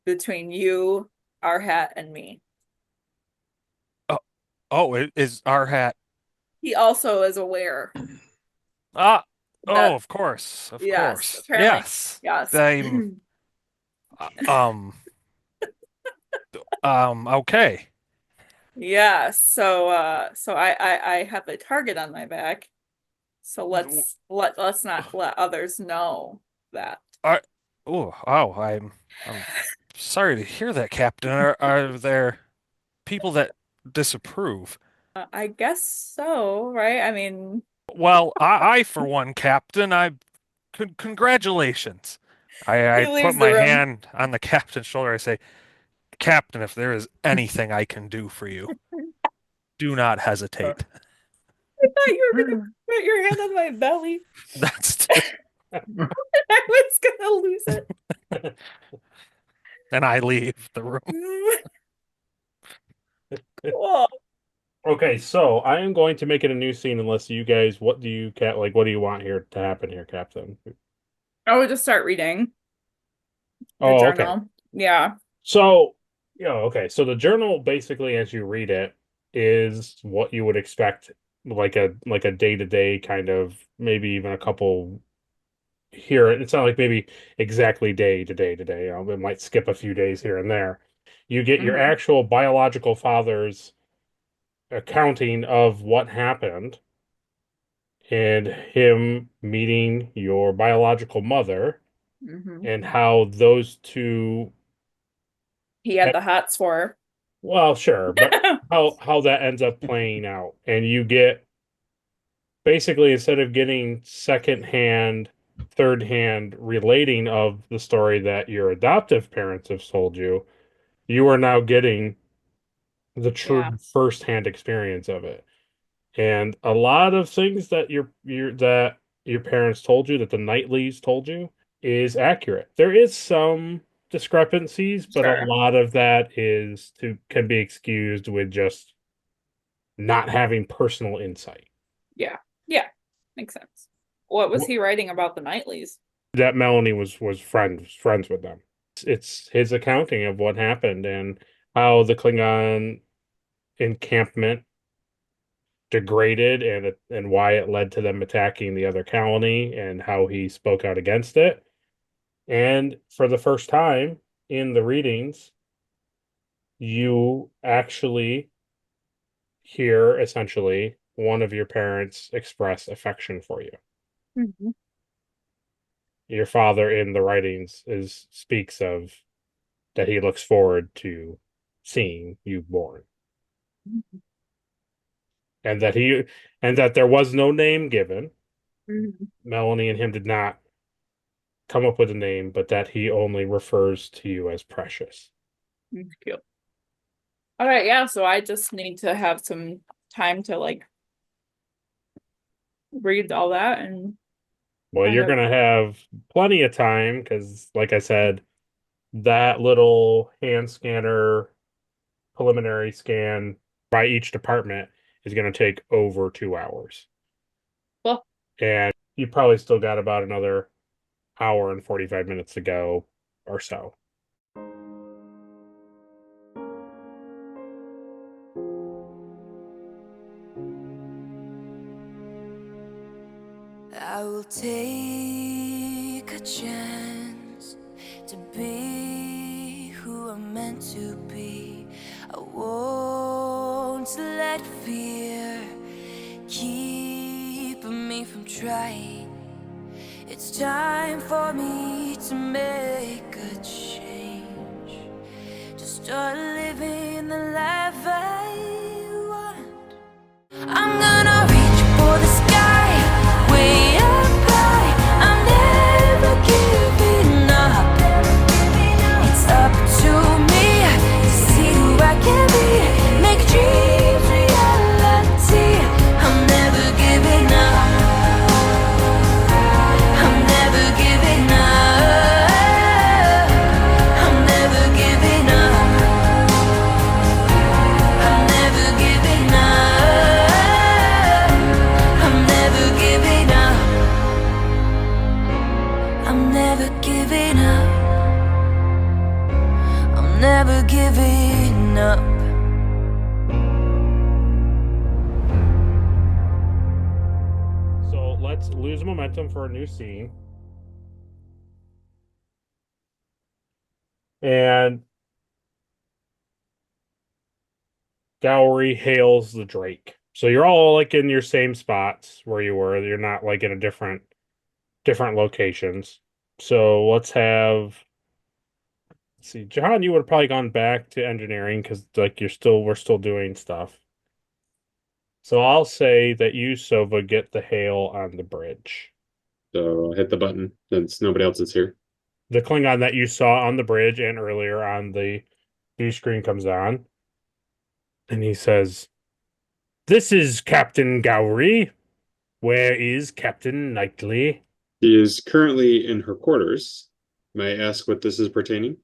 between you, our hat, and me. Oh, it is our hat. He also is aware Ah, oh, that of course, yes, apparently yes. yes. I'm uh, um okay. Yeah, so I have a target on my back. So let's not let others know that. Are, I'm sorry to hear that, Captain. Are there people that disapprove? I guess so, right? I mean, Well, I for one, Captain, congratulations. I he put leaves the my room. hand on the captain's shoulder. I say, Captain, if there is anything I can do for you, do not hesitate. I thought you were gonna put your hand on my belly. That's I was gonna lose it. and I leave the room. Cool. Okay, so I am going to make it a new scene unless you guys, what do you what do you want here to happen here, Captain? I would just start reading the Oh, okay. journal. Yeah. So, okay. So the journal basically as you read it is what you would expect like a day-to-day kind of maybe even a couple here. It's not like maybe exactly day to day to day. It might skip a few days here and there. You get your Mhm. actual biological father's accounting of what happened and him meeting your biological mother Mhm. and how those two, He had the hots for well, sure, but her. how that ends up playing out. And you get basically instead of getting second hand, third hand relating of the story that your adoptive parents have told you, you are now getting the true Yeah, first hand experience of it. And a lot of things that your parents told you, that the Knightleys told you, is accurate. There is some discrepancies, but a sure. lot of that can be excused with just not having personal insight. Yeah. Yeah. Makes sense. What was Wh- he writing about the Knightleys? That Melanie was friends with them. It's his accounting of what happened and how the Klingon encampment degraded and why it led to them attacking the other colony and how he spoke out against it. And for the first time in the readings, you actually hear essentially one of your parents express affection for you. Mhm. Your father in the writings speaks of that he looks forward to seeing you born. And that there was no name given. Mhm. Melanie and him did not come up with a name, but that he only refers to you as precious. Cute. All right, yeah, so I just need to have some time to like read all that and Well, kind you're of gonna have plenty of time because, like I said, that little hand scanner preliminary scan by each department is gonna take over 2 hours. well, And you probably still got about another hour and 45 minutes to go or so. I will take a chance to be who I'm meant to be. I won't let fear keep me from trying. It's time for me to make a change. Just start living the life I want. I'm gonna reach for the sky, way up high. I'm never giving up. It's up to me to see who I can be, make dreams reality. I'm never giving up. I'm never giving up. I'm never giving up. I'm never giving up. I'm never giving up. I'm never giving up. I'm never giving up. So let's lose momentum for a new scene. And Gowri hails the Drake. So you're all like in your same spots where you were. You're not like in a different locations. So let's see, John, you would have probably gone back to engineering because like we're still doing stuff. So I'll say that you, Sova, get the hail on the bridge. So I'll hit the button since nobody else is here. The Klingon that you saw on the bridge and earlier on the view screen comes on. And he says, "This is Captain Gowri. Where is Captain Knightley?" She is currently in her quarters. May I ask what this is pertaining?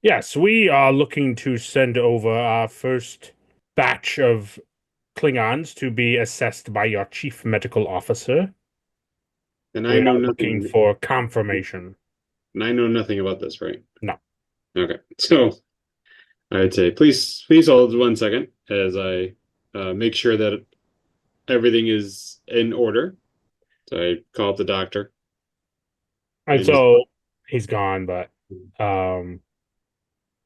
Yes, we are looking to send over our first batch of Klingons to be assessed by your chief medical officer. And We I know are looking nothing. for confirmation. And I know nothing about this, right? No. Okay. So I would say, please hold 1 second as I make sure that everything is in order. So I call up the doctor. And so he's gone, but Or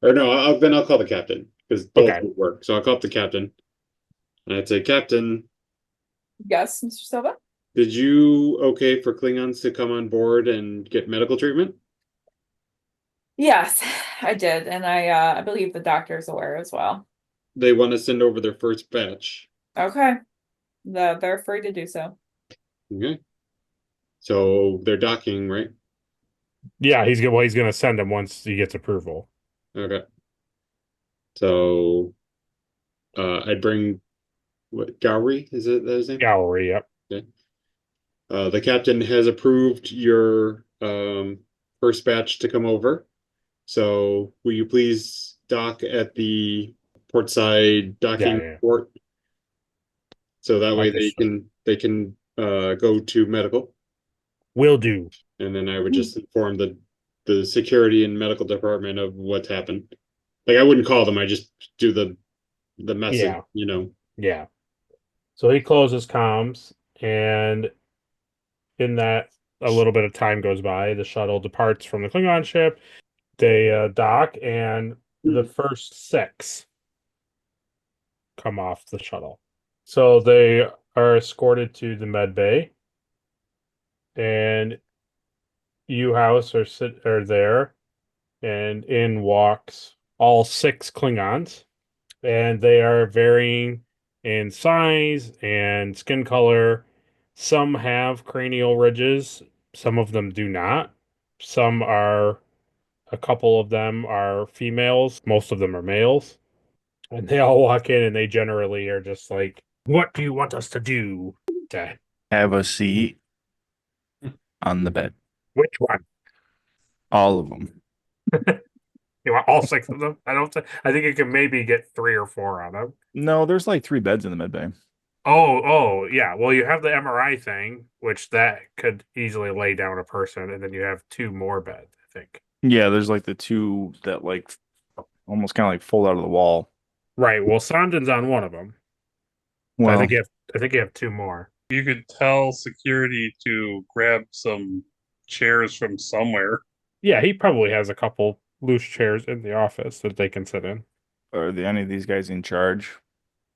no, I'll call the captain because both okay. would work. So I'll call up the captain, and I'd say, Captain, Yes, Mr. Silva? did you okay for Klingons to come on board and get medical treatment? Yes, I did, and I believe the doctor's aware as well. They want to send over their first batch. Okay. They're free to do so. Okay. So they're docking, right? Yeah, he's gonna send him once he gets approval. Okay. So I'd bring what Gowri, is it his name? Gallery, yep. Okay. The captain has approved your first batch to come over. So will you please dock at the portside docking Yeah. port? So that way Understood. they can go to medical. Will do. And then I would just inform the security and medical department of what's happened. Like I wouldn't call them, I just do the message, Yeah. Yeah. So he closes comms, and in that a little bit of time goes by. The shuttle departs from the Klingon ship. They dock, and the first 6 come off the shuttle. So they are escorted to the med bay, and U-House are there, and in walks all 6 Klingons, and they are varying in size and skin color. Some have cranial ridges, some of them do not. A couple of them are females, most of them are males. And they all walk in and they generally are just like, "What do you want us to do?" Have a seat on the bed. Which one? All of them. You want all 6 of them? I think you can maybe get 3 or 4 on them. No, there's like 3 beds in the med bay. Oh, yeah. Well, you have the MRI thing, which that could easily lay down a person, and then you have 2 more beds, I think. Yeah, there's like the 2 that like almost kind of like fold out of the wall. Right. Well, Sanden's on one of them. Well, I think you have 2 more. You could tell security to grab some chairs from somewhere. Yeah, he probably has a couple loose chairs in the office that they can sit in. are any of these guys in charge?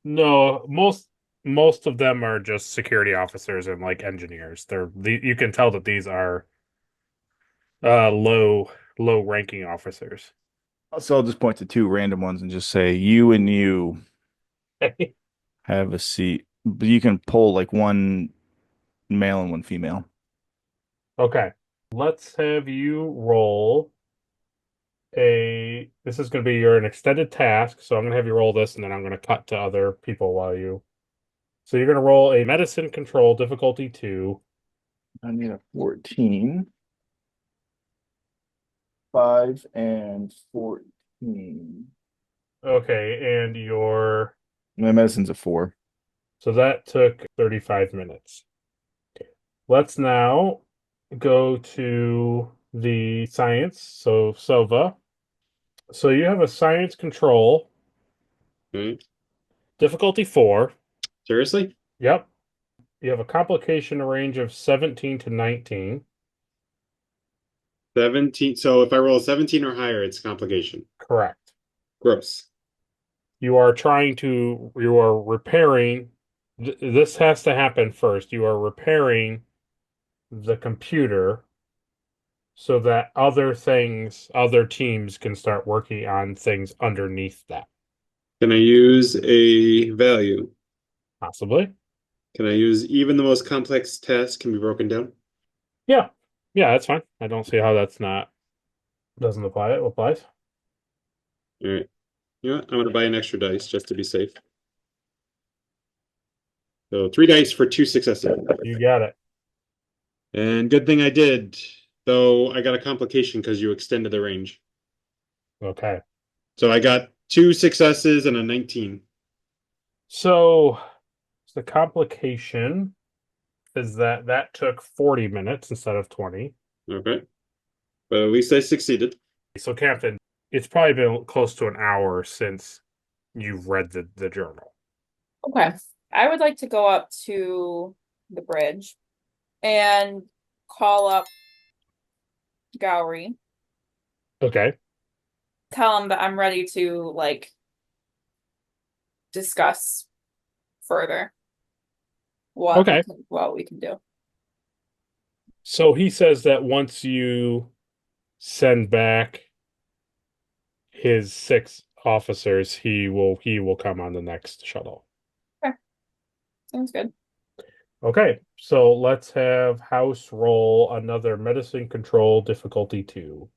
No, most of them are just security officers and like engineers. You can tell that these are low ranking officers. So I'll just point to two random ones and just say you and you Okay. have a seat. But you can pull like one male and one female. Okay. Let's have you roll this is going to be an extended task, so I'm going to have you roll this and then I'm going to cut to other people so you're going to roll a medicine control difficulty 2. I need a 14. 5 and 14. Okay, and My medicine's a 4. so that took 35 minutes. Let's now go to the science. So Sova. So you have a science control, Okay. difficulty 4. Seriously? Yep. You have a complication range of 17 to 19. 17. So if I roll 17 or higher, it's complication. Correct. Gross. You are repairing. This has to happen first. You are repairing the computer so that other teams can start working on things underneath that. Can I use a value? Possibly. Can I use even the most complex tasks can be broken down? Yeah. Yeah, that's fine. I don't see how that's not doesn't apply. It applies. All right. You know what? I'm going to buy an extra dice just to be safe. So 3 dice for 2 successes. You got it. And good thing I did, though I got a complication because you extended the range. Okay. So I got 2 successes and a 19. So the complication is that took 40 minutes instead of 20. Okay. But at least I succeeded. So Captain, it's probably been close to an hour since you've read the journal. Okay. I would like to go up to the bridge and call up Gowri, Okay. tell him that I'm ready to like discuss further Okay. what we can do. So he says that once you send back his 6 officers, he will come on the next shuttle. Sounds good. Okay, so let's have House roll another medicine control difficulty 2.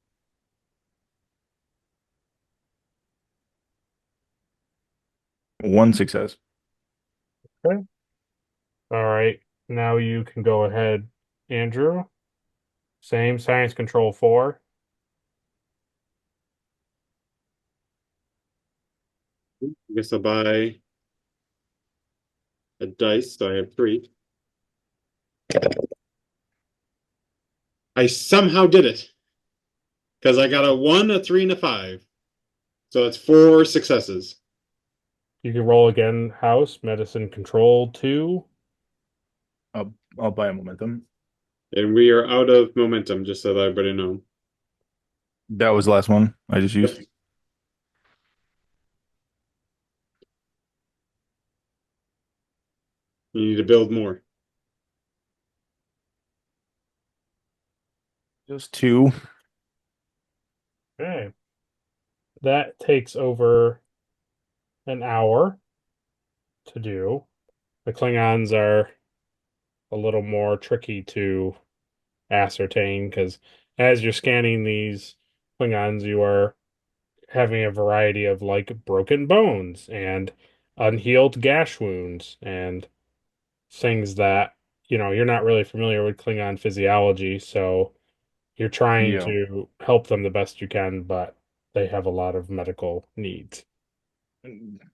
One success. All right, now you can go ahead, Andrew. Same science control 4. I guess I'll buy a dice, so I have 3. I somehow did it. Because I got a 1, a 3, and a 5. So it's 4 successes. You can roll again, House medicine control 2. I'll buy a momentum. And we are out of momentum, just so that everybody know. That was the last one I just used. You need to build more. Just 2. Okay. That takes over an hour to do. The Klingons are a little more tricky to ascertain because as you're scanning these Klingons, you are having a variety of like broken bones and unhealed gash wounds and things that, you're not really familiar with Klingon physiology, so you're trying Yeah. to help them the best you can, but they have a lot of medical needs.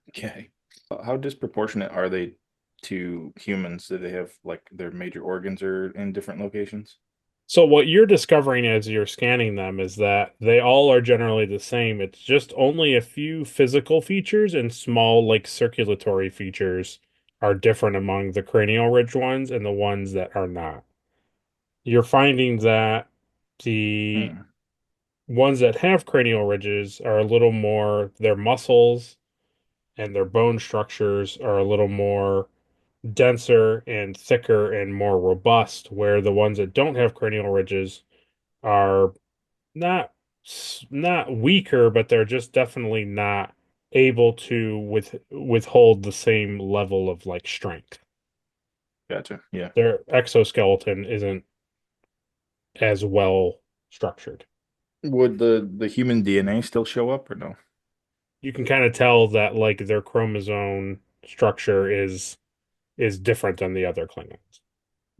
Okay. How disproportionate are they to humans? Do they have like their major organs are in different locations? So what you're discovering as you're scanning them is that they all are generally the same. It's just only a few physical features and small like circulatory features are different among the cranial ridge ones and the ones that are not. You're finding that the Hmm. ones that have cranial ridges are a little more, their muscles and their bone structures are a little more denser and thicker and more robust, where the ones that don't have cranial ridges are not not weaker, but they're just definitely not able to withhold the same level of like strength. Gotcha. Yeah. Their exoskeleton isn't as well structured. Would the human DNA still show up or no? You can kind of tell that like their chromosome structure is different than the other Klingons.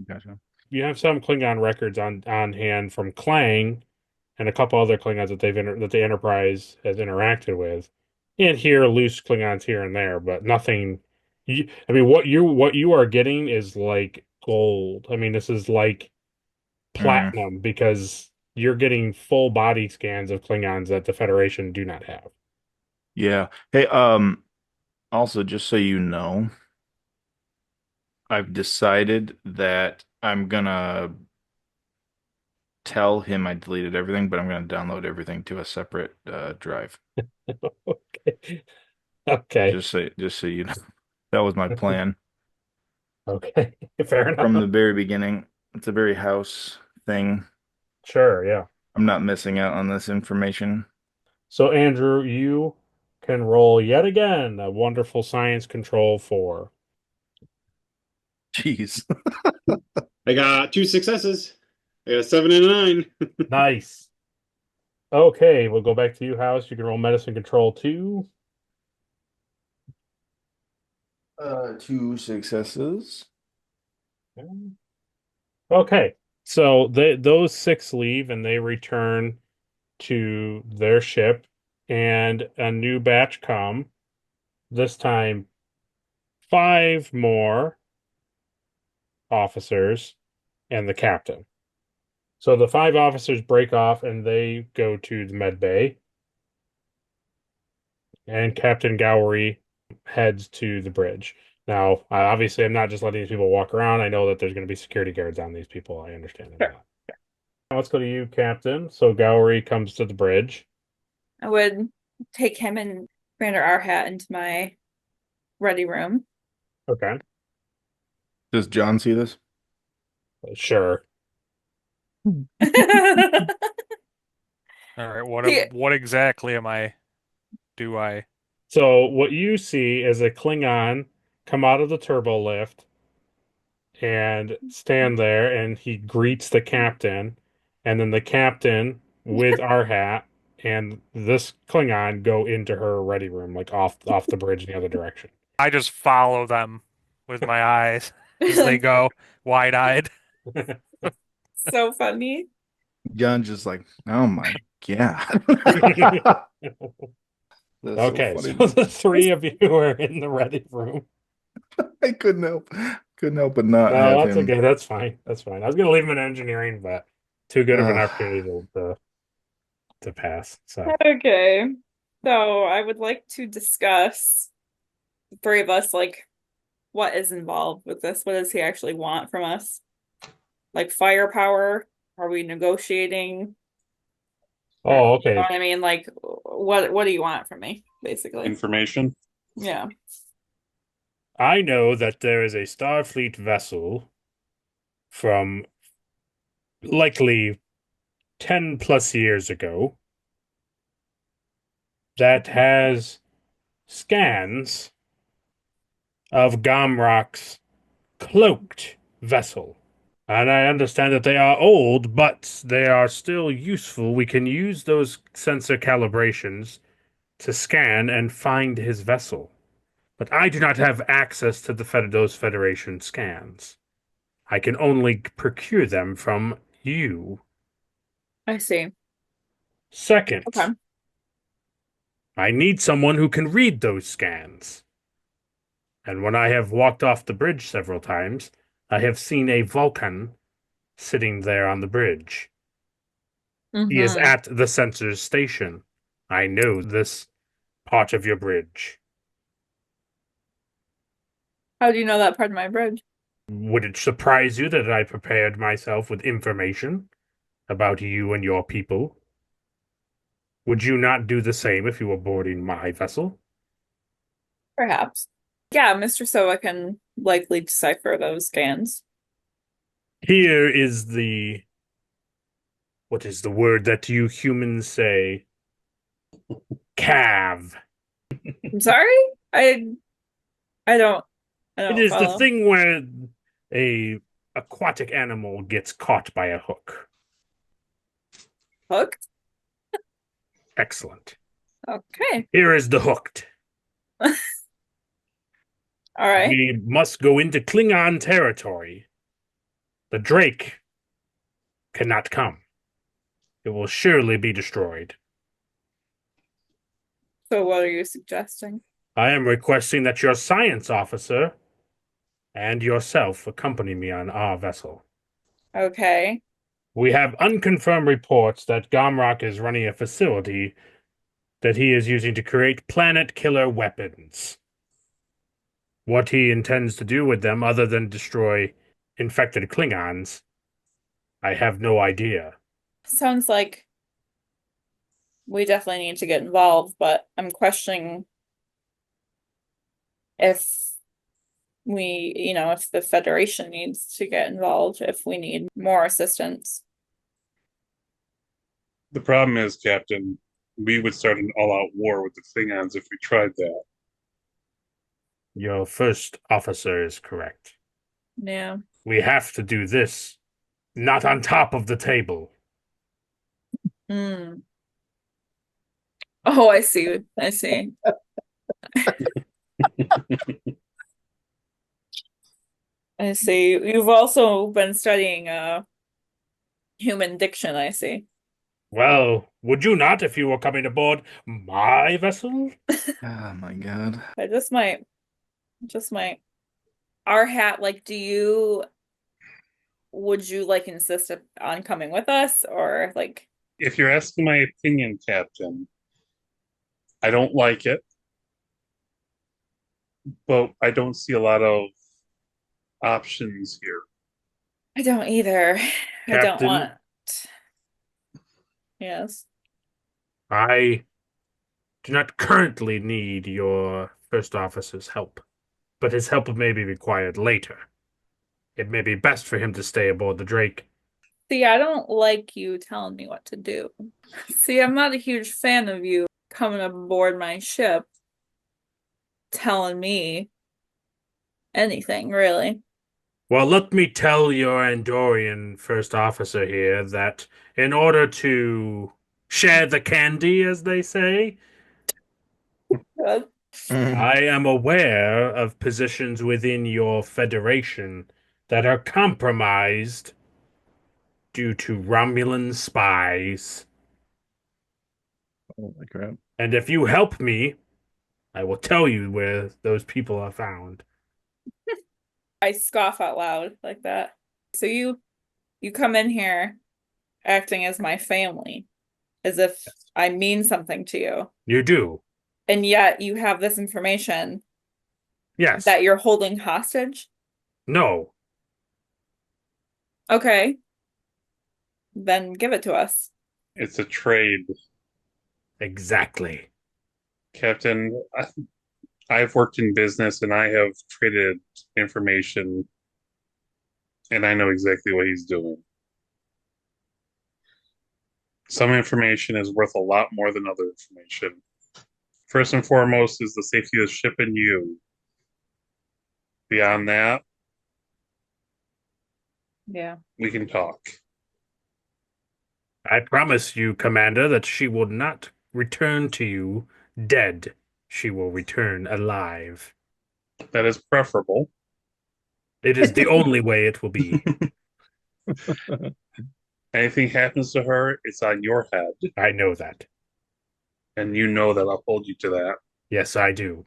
Gotcha. You have some Klingon records on hand from Klang and a couple other Klingons that that the Enterprise has interacted with, and here loose Klingons here and there, but nothing. I mean, what you are getting is like gold. I mean, this is like Mm, platinum because you're getting full body scans of Klingons that the Federation do not have. yeah. Hey, also just so you know, I've decided that I'm gonna tell him I deleted everything, but I'm gonna download everything to a separate drive. Okay. Okay. Just so you know. That was my plan Okay. Fair from enough. the very beginning. It's a very house thing. Sure, yeah. I'm not missing out on this information. So, Andrew, you can roll yet again a wonderful science control 4. Jeez. I got 2 successes. I got a 7 and a 9. Nice. Okay, we'll go back to you, House. You can roll medicine control 2. 2 successes. Okay, so those 6 leave and they return to their ship, and a new batch come. This time, 5 more officers and the captain. So the 5 officers break off and they go to the med bay, and Captain Gowri heads to the bridge. Now, obviously, I'm not just letting these people walk around. I know that there's going to be security guards on these people. I understand that. Now let's go to you, Captain. So Gowri comes to the bridge. I would take him and Commander Arhat into my ready room. Okay, Does John see this? sure. All right, what He- what exactly do I So what you see is a Klingon come out of the turbo lift and stand there, and he greets the captain, and then the captain with Arhat and this Klingon go into her ready room, like off the bridge in the other direction. I just follow them with my eyes as they go wide-eyed. So funny. John's just like, oh my God. That's so Okay, funny. so the 3 of you are in the ready room. I couldn't help but not No, have that's him. okay. That's fine. That's fine. I was gonna leave him in engineering, but too good of an opportunity to pass. So Okay. So I would like to discuss, the 3 of us, like what is involved with this? What does he actually want from us? Like firepower? Are we negotiating? oh, You know okay. what I mean? Like what do you want from me, basically? Information. Yeah. I know that there is a Starfleet vessel from likely 10 plus years ago that has scans of Gamrok's cloaked vessel. And I understand that they are old, but they are still useful. We can use those sensor calibrations to scan and find his vessel. But I do not have access to those Federation scans. I can only procure them from you. I see. Second, Okay. I need someone who can read those scans. And when I have walked off the bridge several times, I have seen a Vulcan sitting there on the bridge. He is Mhm. at the sensors station. I know this part of your bridge. How do you know that part of my bridge? Would it surprise you that I prepared myself with information about you and your people? Would you not do the same if you were boarding my vessel? Perhaps. Yeah, Mr. Sova can likely decipher those scans. Here is What is the word that you humans say? Cav. I'm sorry? I don't It is the follow. thing where a aquatic animal gets caught by a hook. Hooked? Excellent. Okay. Here is the hooked. All right. We must go into Klingon territory. The Drake cannot come. It will surely be destroyed. So what are you suggesting? I am requesting that your science officer and yourself accompany me on our vessel. Okay. We have unconfirmed reports that Gomrock is running a facility that he is using to create planet killer weapons. What he intends to do with them, other than destroy infected Klingons, I have no idea. Sounds like we definitely need to get involved, but I'm questioning if if the Federation needs to get involved, if we need more assistance. The problem is, Captain, we would start an all-out war with the Klingons if we tried that. Your first officer is correct. Yeah. We have to do this, not on top of the table. Mm. Oh, I see. I see. I see. You've also been studying human diction, I see. Well, would you not if you were coming aboard my vessel? Oh my God. I just might. Our hat, like, would you like insist on coming with us, or like? If you're asking my opinion, Captain, I don't like it, but I don't see a lot of options here. I don't either. I don't Captain? want. Yes. I do not currently need your first officer's help, but his help may be required later. It may be best for him to stay aboard the Drake. See, I don't like you telling me what to do. See, I'm not a huge fan of you coming aboard my ship telling me anything, really. Well, let me tell your Andorian first officer here that in order to share the candy, as they say, Good. I am aware of positions within your federation that are compromised due to Romulan spies. Holy crap. And if you help me, I will tell you where those people are found. I scoff out loud like that. So you come in here acting as my family, as if I mean something to you. You do? And yet you have this information Yes. that you're holding hostage? No. Okay. Then give it to us. It's a trade. Exactly. Captain, I've worked in business and I have traded information, and I know exactly what he's doing. Some information is worth a lot more than other information. First and foremost is the safety of the ship and you. Beyond that, Yeah. we can talk. I promise you, Commander, that she will not return to you dead. She will return alive. That is preferable. It is the only way it will be. Anything happens to her, it's on your head, I know that. and you know that I'll hold you to that. Yes, I do.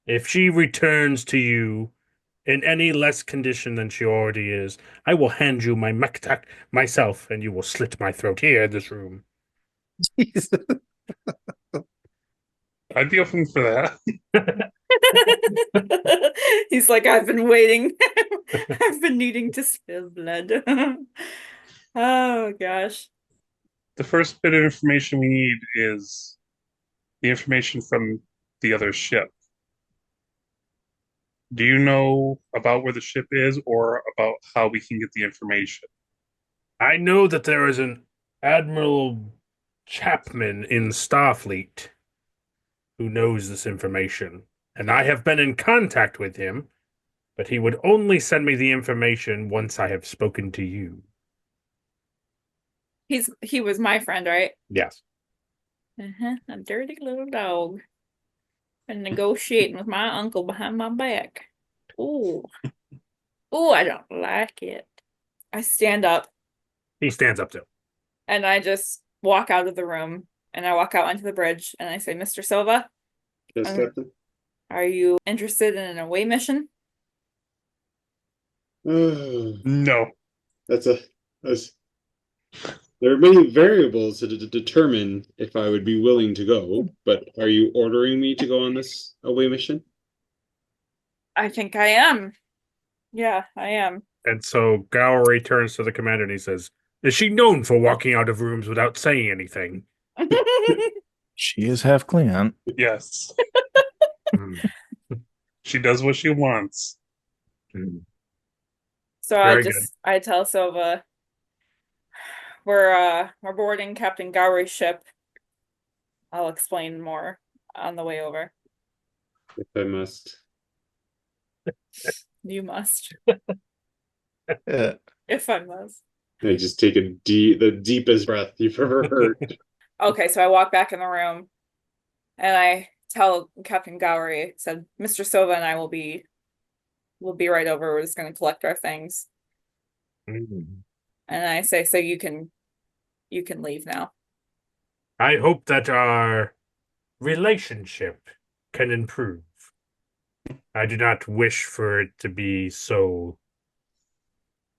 If she returns to you in any less condition than she already is, I will hand you my mektak myself, and you will slit my throat here in this room. Jesus. I'd be open for that. He's like, I've been waiting. I've been needing to spill blood. Oh gosh. The first bit of information we need is the information from the other ship. Do you know about where the ship is or about how we can get the information? I know that there is an Admiral Chapman in Starfleet who knows this information, and I have been in contact with him, but he would only send me the information once I have spoken to you. He was my friend, right? Yes. A dirty little dog. And negotiating with my uncle behind my back. Ooh. Ooh, I don't like it. I stand up He stands up too. and I just walk out of the room and I walk out onto the bridge and I say, Mr. Silva, Yes, Captain. are you interested in an away mission? No. That's there are many variables to determine if I would be willing to go, but are you ordering me to go on this away mission? I think I am. Yeah, I am. And so Gowri turns to the commander and he says, "Is she known for walking out of rooms without saying anything?" She is half Klingon. Yes. Hmm. She does what she wants. Hmm. So Very good. I tell Silva we're boarding Captain Gowri's ship. I'll explain more on the way over. If I must. You must. Yeah. If I must. I just take the deepest breath you've ever heard. Okay, so I walk back in the room and I tell Captain Gowri, said, Mr. Silva and I we'll be right over. We're just gonna collect our things. Hmm. And I say, so you can leave now. I hope that our relationship can improve. I do not wish for it to be so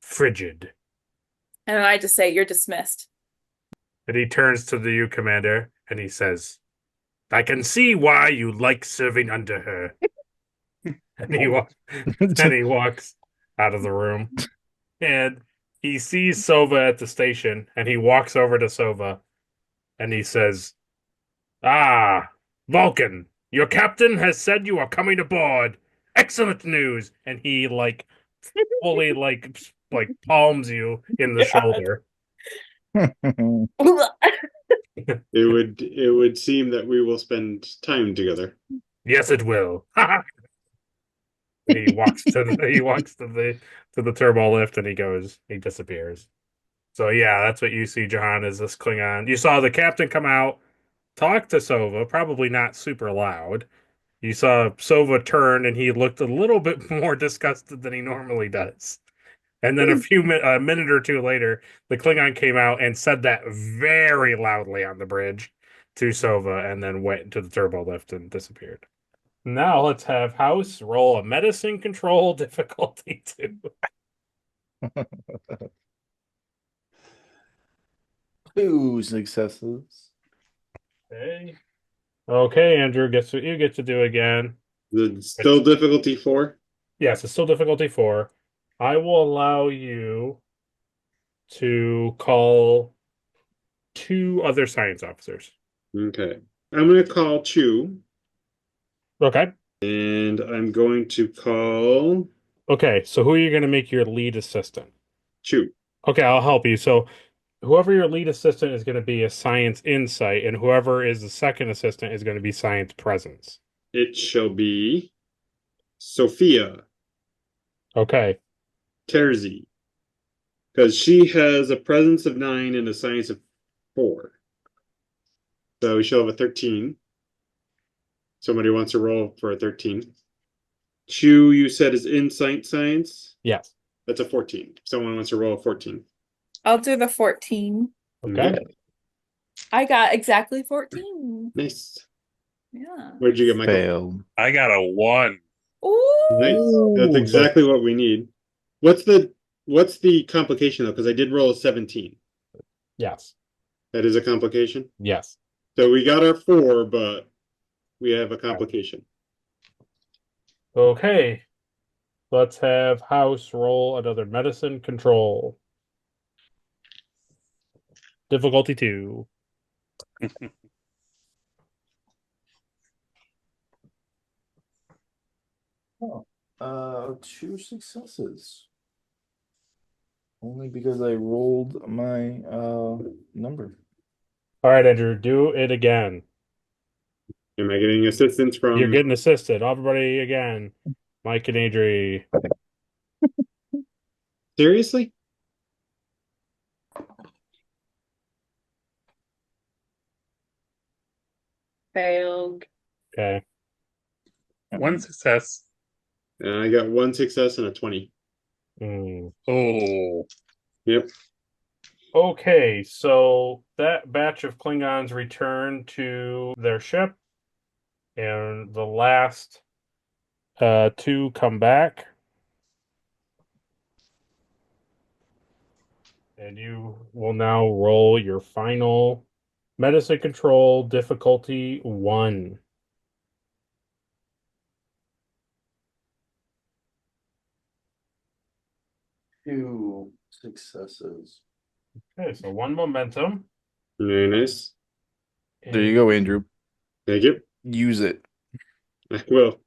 frigid. And then I just say, you're dismissed. And he turns to the U commander and he says, "I can see why you like serving under her." and he walks out of the room. And he sees Sova at the station and he walks over to Sova and he says, "Ah, Vulcan, your captain has said you are coming aboard. Excellent news." And he fully palms you in the shoulder. It would seem that we will spend time together. Yes, it will. He walks to the turbo lift and he disappears. So yeah, that's what you see, Jahan, is this Klingon. You saw the captain come out, talk to Sova, probably not super loud. You saw Sova turn and he looked a little bit more disgusted than he normally does. And then a minute or two later, the Klingon came out and said that very loudly on the bridge to Sova and then went to the turbo lift and disappeared. Now let's have House roll a medicine control difficulty 2. 2 successes. Okay. Okay, Andrew, guess what you get to do again. Still difficulty 4? Yes, it's still difficulty 4. I will allow you to call 2 other science officers. Okay. I'm going to call Chu. Okay. And I'm going to call Okay, so who are you going to make your lead assistant? Chu. Okay, I'll help you. So whoever your lead assistant is going to be is science insight, and whoever is the second assistant is going to be science presence. It shall be Sophia Okay. Terzi. Because she has a presence of 9 and a science of 4. So she'll have a 13. Somebody wants to roll for a 13. Chu, you said, is insight science? Yes. That's a 14. Someone wants to roll a 14. I'll do the 14. Okay. Yeah. I got exactly 14. Nice. Yeah. Where'd you get, Michael? Failed. I got a 1. Ooh. Nice. That's exactly what we need. What's the complication though? Because I did roll a 17. Yes. That is a complication. Yes. So we got our 4, but we have a complication. Okay. Let's have House roll another medicine control. Difficulty 2. Oh, 2 successes. Only because I rolled my number. All right, Andrew, do it again. Am I getting assistance You're from? getting assisted. Everybody again. Mike and Adri. Seriously? Failed. Okay. One success. I got 1 success and a 20. Hmm. Oh, Yep. Okay, so that batch of Klingons return to their ship, and the last two come back. And you will now roll your final medicine control difficulty 1. Two successes. Okay, so 1 momentum. Very nice. There you go, Andrew. Thank you. Use it. I will.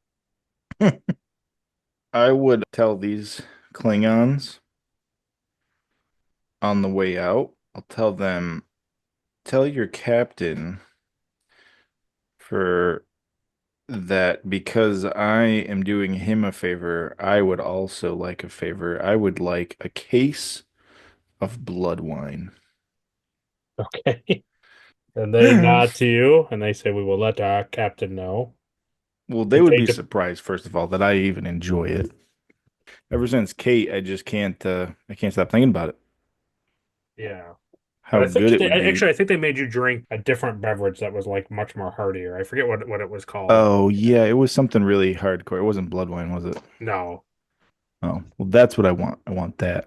I would tell these Klingons on the way out, I'll tell them, tell your captain for that because I am doing him a favor, I would also like a favor. I would like a case of blood wine. Okay. And they nod to you and they say, "We will let our captain know." Well, they And would they be de- surprised, first of all, that I even enjoy it. Ever since Kate, I just can't stop thinking about it. Yeah. How I think good it would be. actually I think they made you drink a different beverage that was like much more heartier. I forget what it was called. Oh, yeah, it was something really hardcore. It wasn't blood wine, was it? No. Oh, well, that's what I want. I want that.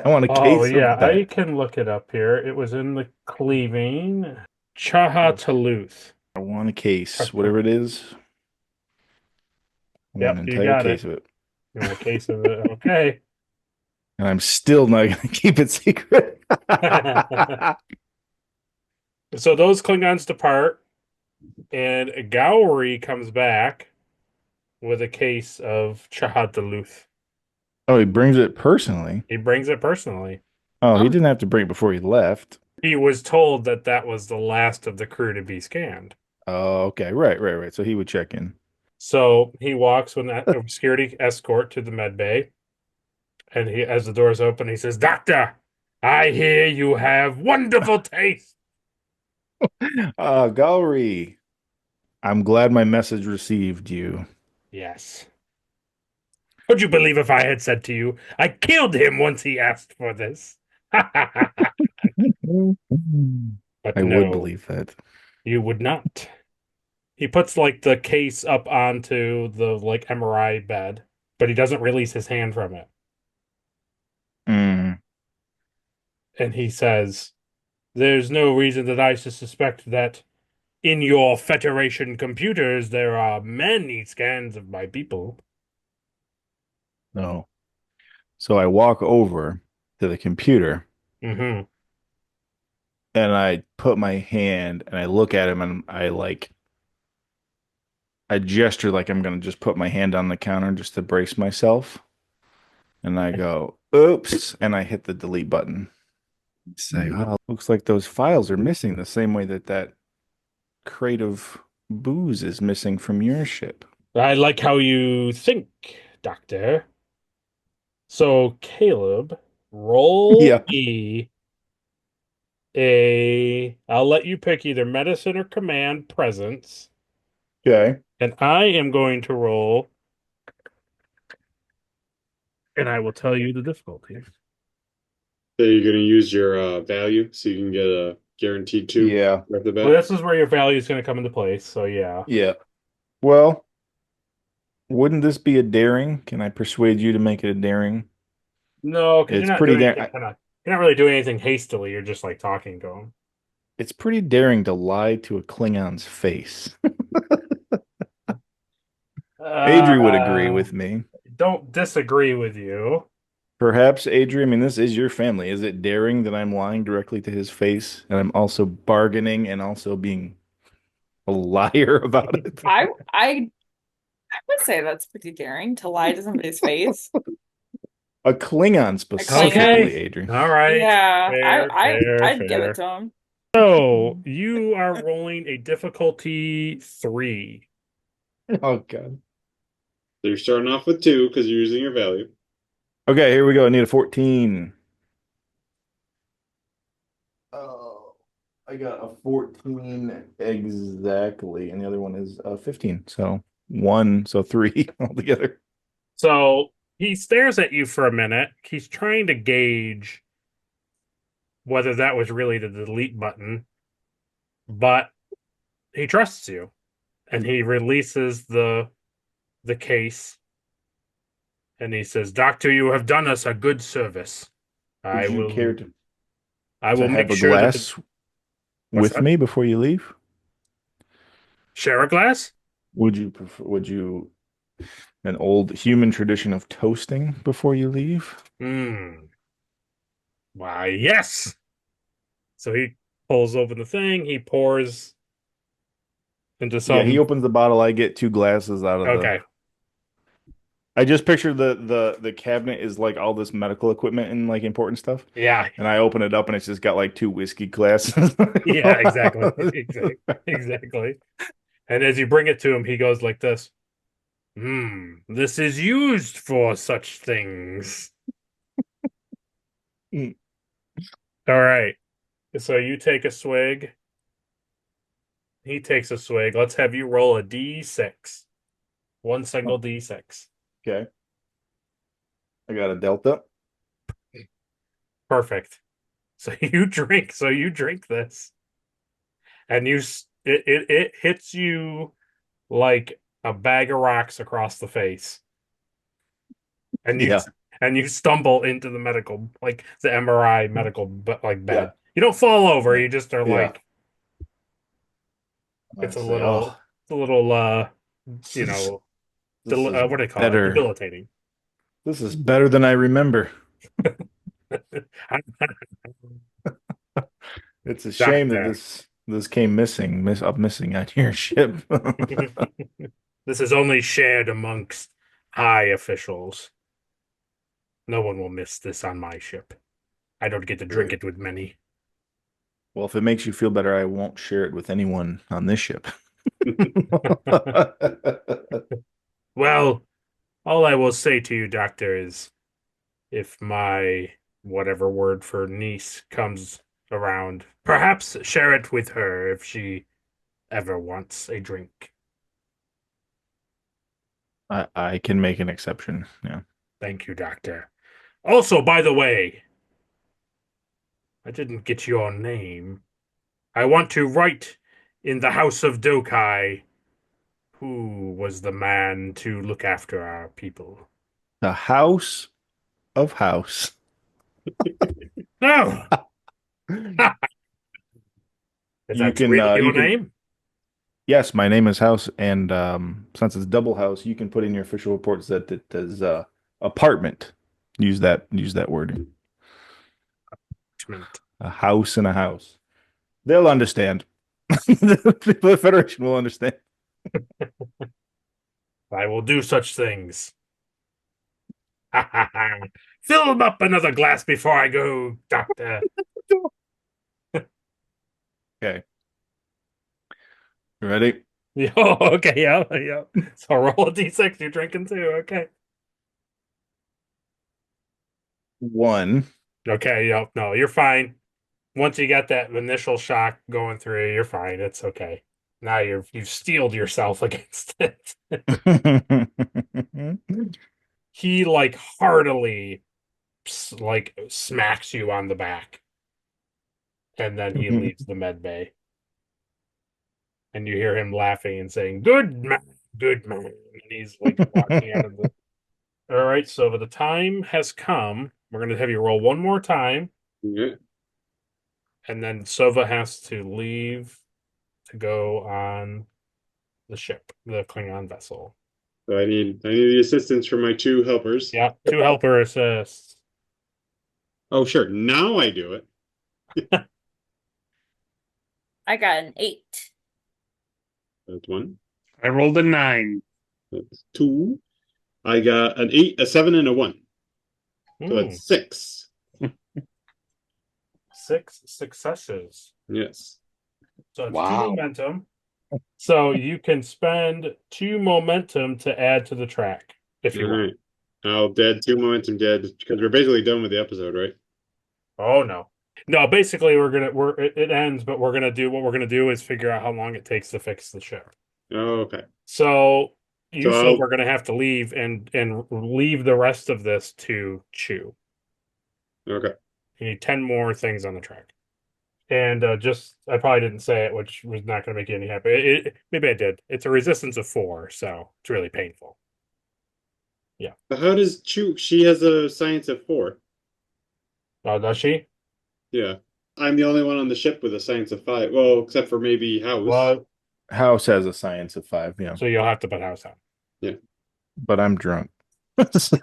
I want a Oh case yeah, of I that. can look it up here. It was in the cleaving. Qel'Thoq. I want a case, whatever it is. I want Yep, an you entire got it. case of it. You want a case of it? Okay. And I'm still not going to keep it secret. So those Klingons depart, and Gowri comes back with a case of Qel'Thoq. Oh, he brings it personally. He brings it personally. Oh, he Oh. didn't have to bring it before he left. He was told that that was the last of the crew to be scanned. Oh, okay. Right. So he would check in. So he walks with a security escort to the med bay, and he, as the doors open, he says, "Doctor, I hear you have wonderful taste." Gowri, I'm glad my message received you. Yes. Would you believe if I had said to you, I killed him once he asked for this? But I would no, believe that. you would not. He puts like the case up onto the like MRI bed, but he doesn't release his hand from it. Mm, And he says, "There's no reason that I should suspect that in your Federation computers there are many scans of my people." no. So I walk over to the computer Mm-hmm. and I put my hand and I look at him and I gesture like I'm gonna just put my hand on the counter just to brace myself. And I go, oops, and I hit the delete button. Say, oh, looks like those files are missing the same way that crate of booze is missing from your ship. I like how you think, Doctor. So, Caleb, roll Yeah. me I'll let you pick either medicine or command presence, Okay. and I am going to roll, and I will tell you the difficulty. So you're going to use your value so you can get a guaranteed 2 Yeah. right off the Well, bat. this is where your value is going to come into place. So, yeah. Yeah. Well, wouldn't this be a daring? Can I persuade you to make it a daring? No, because It's pretty daring. You're not really doing anything hastily. You're just like talking to him. It's pretty daring to lie to a Klingon's face. Adri would agree with me. Don't disagree with you. Perhaps, Adri, I mean, this is your family. Is it daring that I'm lying directly to his face and I'm also bargaining and also being a liar about it? I would say that's pretty daring to lie to somebody's face. A Klingon specifically, Klingon. Adrian. All right. Yeah, I'd give Fair. it to him. So you are rolling a difficulty 3. Oh god. So you're starting off with 2 because you're using your value. Okay, here we go. I need a 14. Oh, I got a 14 exactly, and the other one is 15. So 3 altogether. So he stares at you for a minute. He's trying to gauge whether that was really the delete button, but he trusts you, and he releases the case, and he says, "Doctor, you have done us a good service. Would you care to I will have make a sure that glass What's with that? me before you leave? Share a glass." Would you an old human tradition of toasting before you leave? Why, yes. So he pulls open the thing. He pours into Yeah, he some. opens the bottle. I get 2 glasses out of the. Okay. I just picture the cabinet is like all this medical equipment and like important stuff. Yeah. And I open it up and it's just got like 2 whiskey glasses. Yeah, exactly. Exactly. And as you bring it to him, he goes like this. This is used for such things. Mm. All right. So you take a swig. He takes a swig. Let's have you roll a D6. One single D6. Okay. I got a Delta. Perfect. So you drink this. And it hits you like a bag of rocks across the face. And you stumble into the medical, like the MRI medical bed. Yeah. You don't fall over, Yeah. you just are Yeah. like it's a little what do they call it? Debilitating. This is better than I remember. It's a shame that this came missing on your ship. This is only shared amongst high officials. No one will miss this on my ship. I don't get to drink it with many. Well, if it makes you feel better, I won't share it with anyone on this ship. Well, all I will say to you, Doctor, is if my whatever word for niece comes around, perhaps share it with her if she ever wants a drink. I can make an exception. Yeah. Thank you, Doctor. Also, by the way, I didn't get your name. I want to write in the House of Dokai who was the man to look after our people. The House of House. No! Is that really your name? Yes, my name is House, and since it's double house, you can put in your official reports that it is apartment. Use that wording. A house and a house. They'll understand. The Federation will understand. I will do such things. Fill them up another glass before I go, Doctor. Okay. You ready? Okay, yeah. So roll a d6. You're drinking too. Okay. 1. Okay, yep. No, you're fine. Once you got that initial shock going through, you're fine. It's okay. Now you've steeled yourself against it. He heartily smacks you on the back, and then he leaves the med bay. And you hear him laughing and saying, good man. And he's walking out of the. All right, so the time has come. We're going to have you roll one more time. Yeah. And then Sova has to leave to go on the ship, the Klingon vessel. So I need the assistance from my 2 helpers. Yeah, 2 helper assists. Oh, sure. Now I do it. I got an 8. That's 1. I rolled a 9. That's 2. I got an 8, a 7, and a 1. So Hmm. that's 6. 6 successes. Yes. So it's 2 Wow. momentum. So you can spend 2 momentum to add to the track if you All want. right. I'll dead 2 momentum dead because we're basically done with the episode, right? Oh no. No, basically it ends, but what we're gonna do is figure out how long it takes to fix the ship. Oh, okay. So you So are gonna have to leave and leave the rest of this to Chew. okay. You need 10 more things on the track. And I probably didn't say it, which was not going to make you any happy. Maybe I did. It's a resistance of 4, so it's really painful. But how does she has a science of 4? Oh, does she? Yeah. I'm the only one on the ship with a science of 5. Well, except for maybe House. Well, House has a science of 5, yeah. so you'll have to put House out. But I'm drunk. So-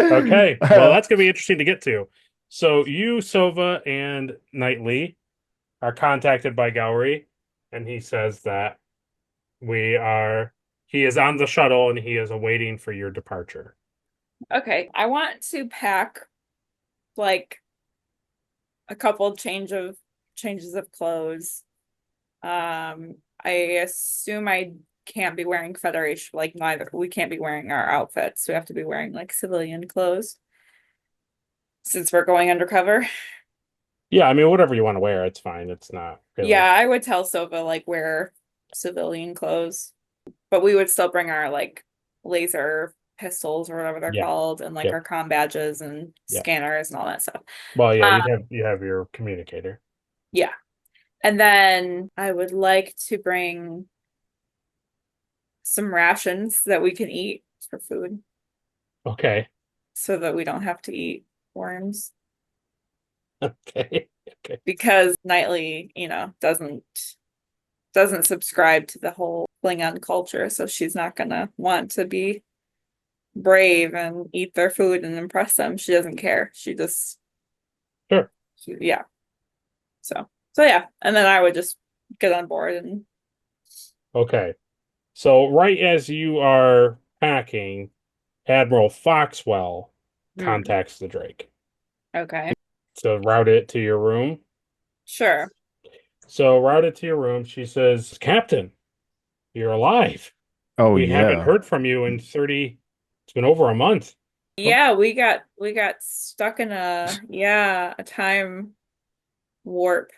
Okay. Well, that's going to be interesting to get to. So you, Sova, and Knightley are contacted by Gowri, and he says that he is on the shuttle and he is awaiting for your departure. Okay, I want to pack like a couple changes of clothes. I assume I can't be wearing Federation, like neither we can't be wearing our outfits. We have to be wearing like civilian clothes since we're going undercover. Yeah, I mean, whatever you want to wear, it's fine. It's not really. Yeah, I would tell Sova like wear civilian clothes, but we would still bring our like laser pistols or whatever they're Yeah. called, and like Yeah. our comm badges and Yeah. scanners and all that stuff. Well, yeah, you have your communicator. Yeah. And then I would like to bring some rations that we can eat for food Okay. so that we don't have to eat worms. Okay. Okay. Because Knightley, doesn't subscribe to the whole Klingon culture, so she's not gonna want to be brave and eat their food and impress them. She doesn't care. She just Sure. yeah. So yeah, and then I would just get on board and Okay. So right as you are packing, Admiral Foxwell contacts the Drake okay. to route it to your room. Sure. So route it to your room. She says, "Captain, you're alive. Oh, We haven't yeah. heard from you in 30. It's been over a month." Yeah, we got stuck in a time warp.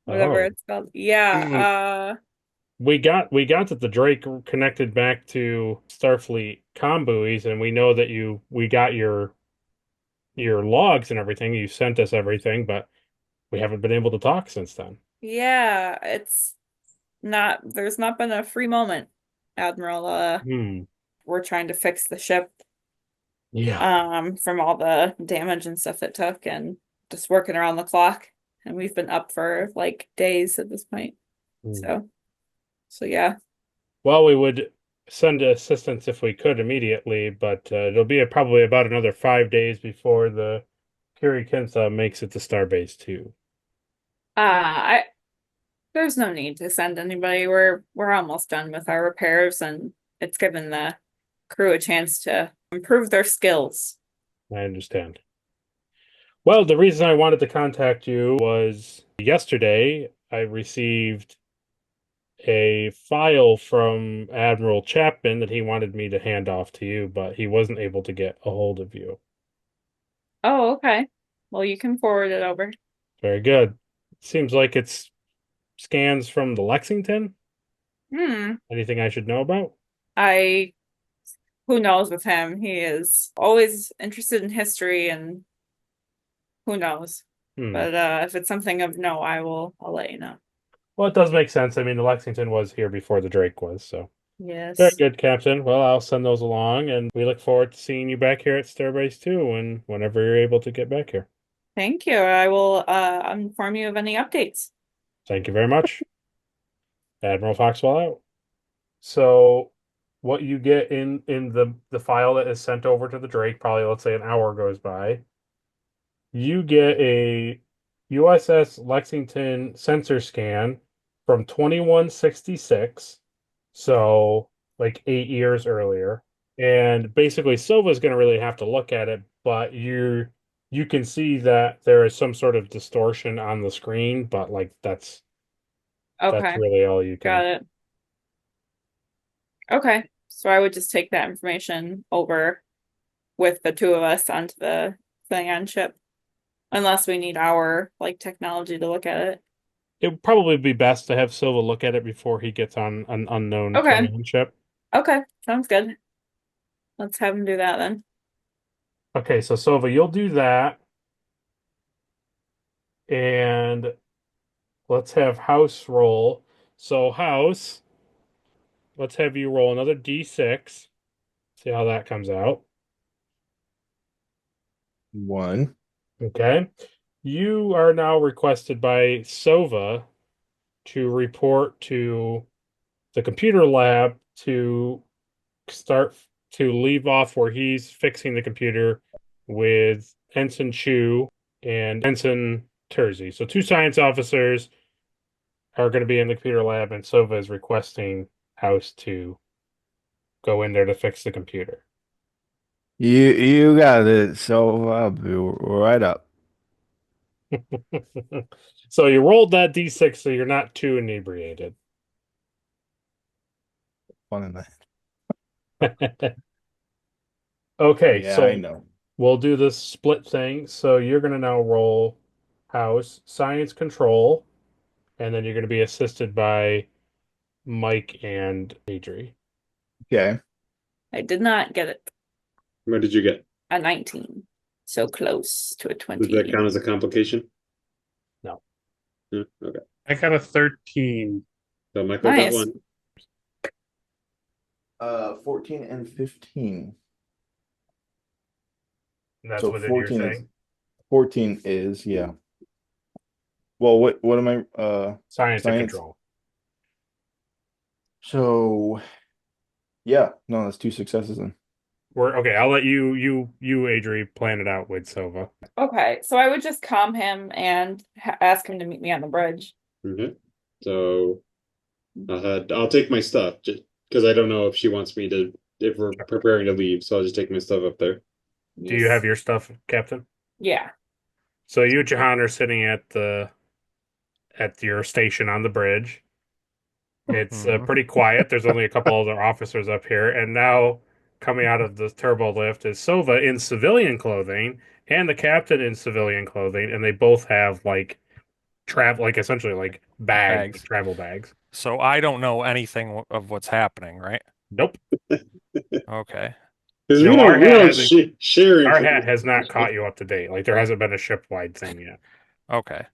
Whatever Oh. it's called. Yeah, We got that the Drake connected back to Starfleet comm buoys, and we know that we got your logs and everything. You sent us everything, but we haven't been able to talk since then. yeah, there's not been a free moment, Admiral. We're trying to fix the ship Yeah. from all the damage and stuff it took and just working around the clock. And we've been up for like days at this point. So yeah. Well, we would send assistance if we could immediately, but it'll be probably about another 5 days before the Kiri Kinsa makes it to Starbase 2. I there's no need to send anybody. We're almost done with our repairs, and it's given the crew a chance to improve their skills. I understand. Well, the reason I wanted to contact you was yesterday I received a file from Admiral Chapman that he wanted me to hand off to you, but he wasn't able to get a hold of you. Oh, okay. Well, you can forward it over. Very good. Seems like it's scans from the Lexington. Anything I should know about? Who knows with him? He is always interested in history, and who knows? But if it's something of no, I'll let you know. Well, it does make sense. I mean, the Lexington was here before the Drake was, so. Yes. Very good, Captain. Well, I'll send those along, and we look forward to seeing you back here at Starbase 2 and whenever you're able to get back here. Thank you. I will inform you of any updates. Thank you very much. Admiral Foxwell out. So what you get in the file that is sent over to the Drake, probably let's say an hour goes by, you get a USS Lexington sensor scan from 2166, so like 8 years earlier. And basically Silva's going to really have to look at it, but you can see that there is some sort of distortion on the screen, but like that's Okay, really all you got can. it. Okay, so I would just take that information over with the two of us onto the thing on ship, unless we need our like technology to look at it. It would probably be best to have Silva look at it before he gets on an unknown Okay, Turian ship. okay, sounds good. Let's have him do that then. Okay, so Silva, you'll do that. And let's have House roll. So House, let's have you roll another D6. See how that comes out. 1. Okay. You are now requested by Sova to report to the computer lab to start to leave off where he's fixing the computer with Ensign Chu and Ensign Terzi. So 2 science officers are going to be in the computer lab, and Sova is requesting House to go in there to fix the computer. You got it. So I'll be right up. So you rolled that D6, so you're not too inebriated. Fun in that. Okay, Yeah, so I know. we'll do this split thing. So you're going to now roll House, Science Control, and then you're going to be assisted by Mike and Adri. Okay. I did not get it. What did you get? A 19. So close to a Does 20. that count as a complication? No. Yeah, okay. I got a 13. So Michael got Nice. 1. 14 and 15. And that's So within your 14 is thing. 14 is, yeah. Well, what am I Science and Science. Control. So yeah, no, that's 2 successes then. Okay, I'll let you Adri plan it out with Sova. Okay, so I would just calm him and ask him to meet me on the bridge. Okay. So I'll take my stuff just because I don't know if she wants me to, if we're preparing to leave. So I'll just take my stuff up there. Do you have your stuff, Captain? Yeah. So you and Jahan are sitting at your station on the bridge. It's pretty quiet. There's only a couple other officers up here, and now coming out of the turbo lift is Sova in civilian clothing and the captain in civilian clothing, and they both have like essentially like bags, Bags. travel bags. So I don't know anything of what's happening, right? Nope. Okay. Because No, we our hat don't hasn't- share Our hat information. has not caught you up to date. Like there hasn't been a ship-wide thing yet. Okay.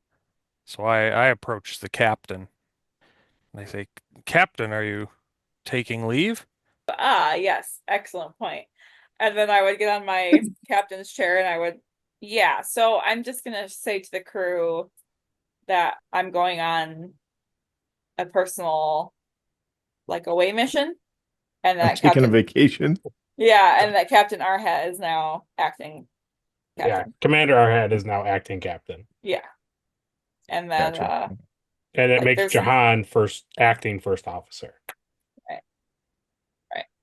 So I approach the captain. And I say, Captain, are you taking leave? Ah, yes. Excellent point. And then I would get on my captain's chair and I would, yeah. So I'm just gonna say to the crew that I'm going on a personal, like, away mission, and I'm that taking a Captain, vacation. yeah, and that Captain Arhat is now acting Yeah, captain. Commander Arhat is now acting captain, Yeah. And then Gotcha. and it Like, makes there's- Jahan acting first officer. right.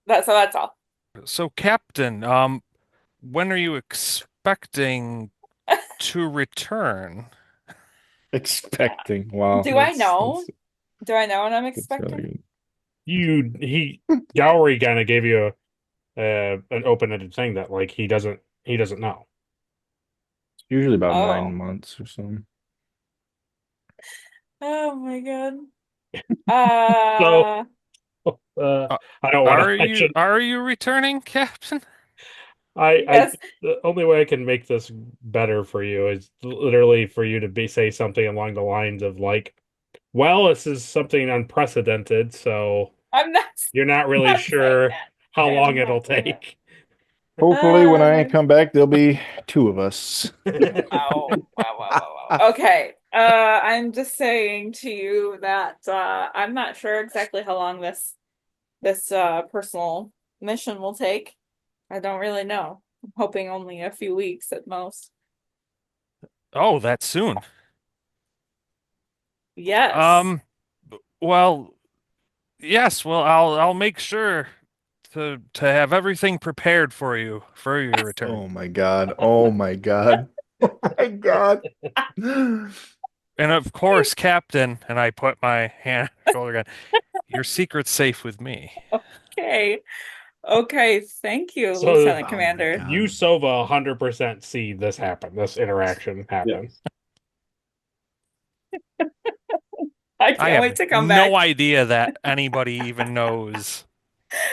That's all. So, Captain, when are you expecting to return? Expecting. Wow. Do I know? Do I know what I'm expecting? Gowri kind of gave you an open-ended thing that like he doesn't know. Usually about Oh. 9 months or so. Oh my god. I don't want to Are mention. you returning, Captain? Yes. The only way I can make this better for you is literally for you to say something along the lines of like, well, this is something unprecedented, so I'm not you're not really not sure saying that. how I am long not it'll saying that. take. Hopefully, when I come back, there'll be 2 of us. Wow. Okay. I'm just saying to you that I'm not sure exactly how long this personal mission will take. I don't really know. I'm hoping only a few weeks at most. Oh, that soon. Yes. Well, yes, well, I'll make sure to have everything prepared for you for your return. Oh my God. Oh my God. Oh my God. And of course, Captain, and I put my hand on his shoulder again, your secret's safe with me. Okay. Okay, thank you, So- Lieutenant Oh my Commander. God. You Sova 100% see this happen, this interaction happen. I I can't have wait to come no back. idea that anybody even knows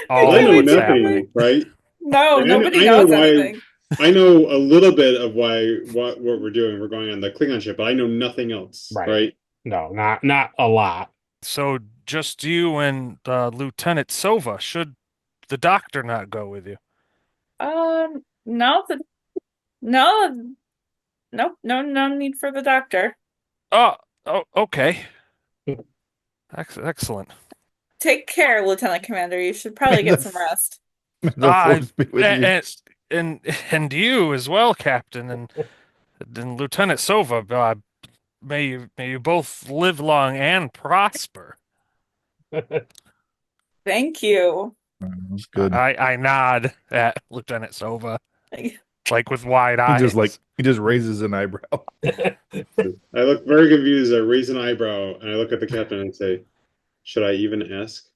I all I can't know wait that's to come happening. nothing, right? No, I nobody know knows why. anything. I know a little bit of what we're doing. We're going on the Klingon ship, but I know nothing else, Right. right? No, not a lot. So just you and Lieutenant Sova. Should the doctor not go with you? No, no, nope, no need for the doctor. Oh, okay. Excellent. Take care, Lieutenant Commander. You should probably get some rest. The force be with you. And you as well, Captain, and Lieutenant Sova. May you both live long and prosper. Thank you. That's good. I nod at Lieutenant Sova, like with wide eyes. He just raises an eyebrow. I look very confused. I raise an eyebrow and I look at the captain and say, "Should I even ask?"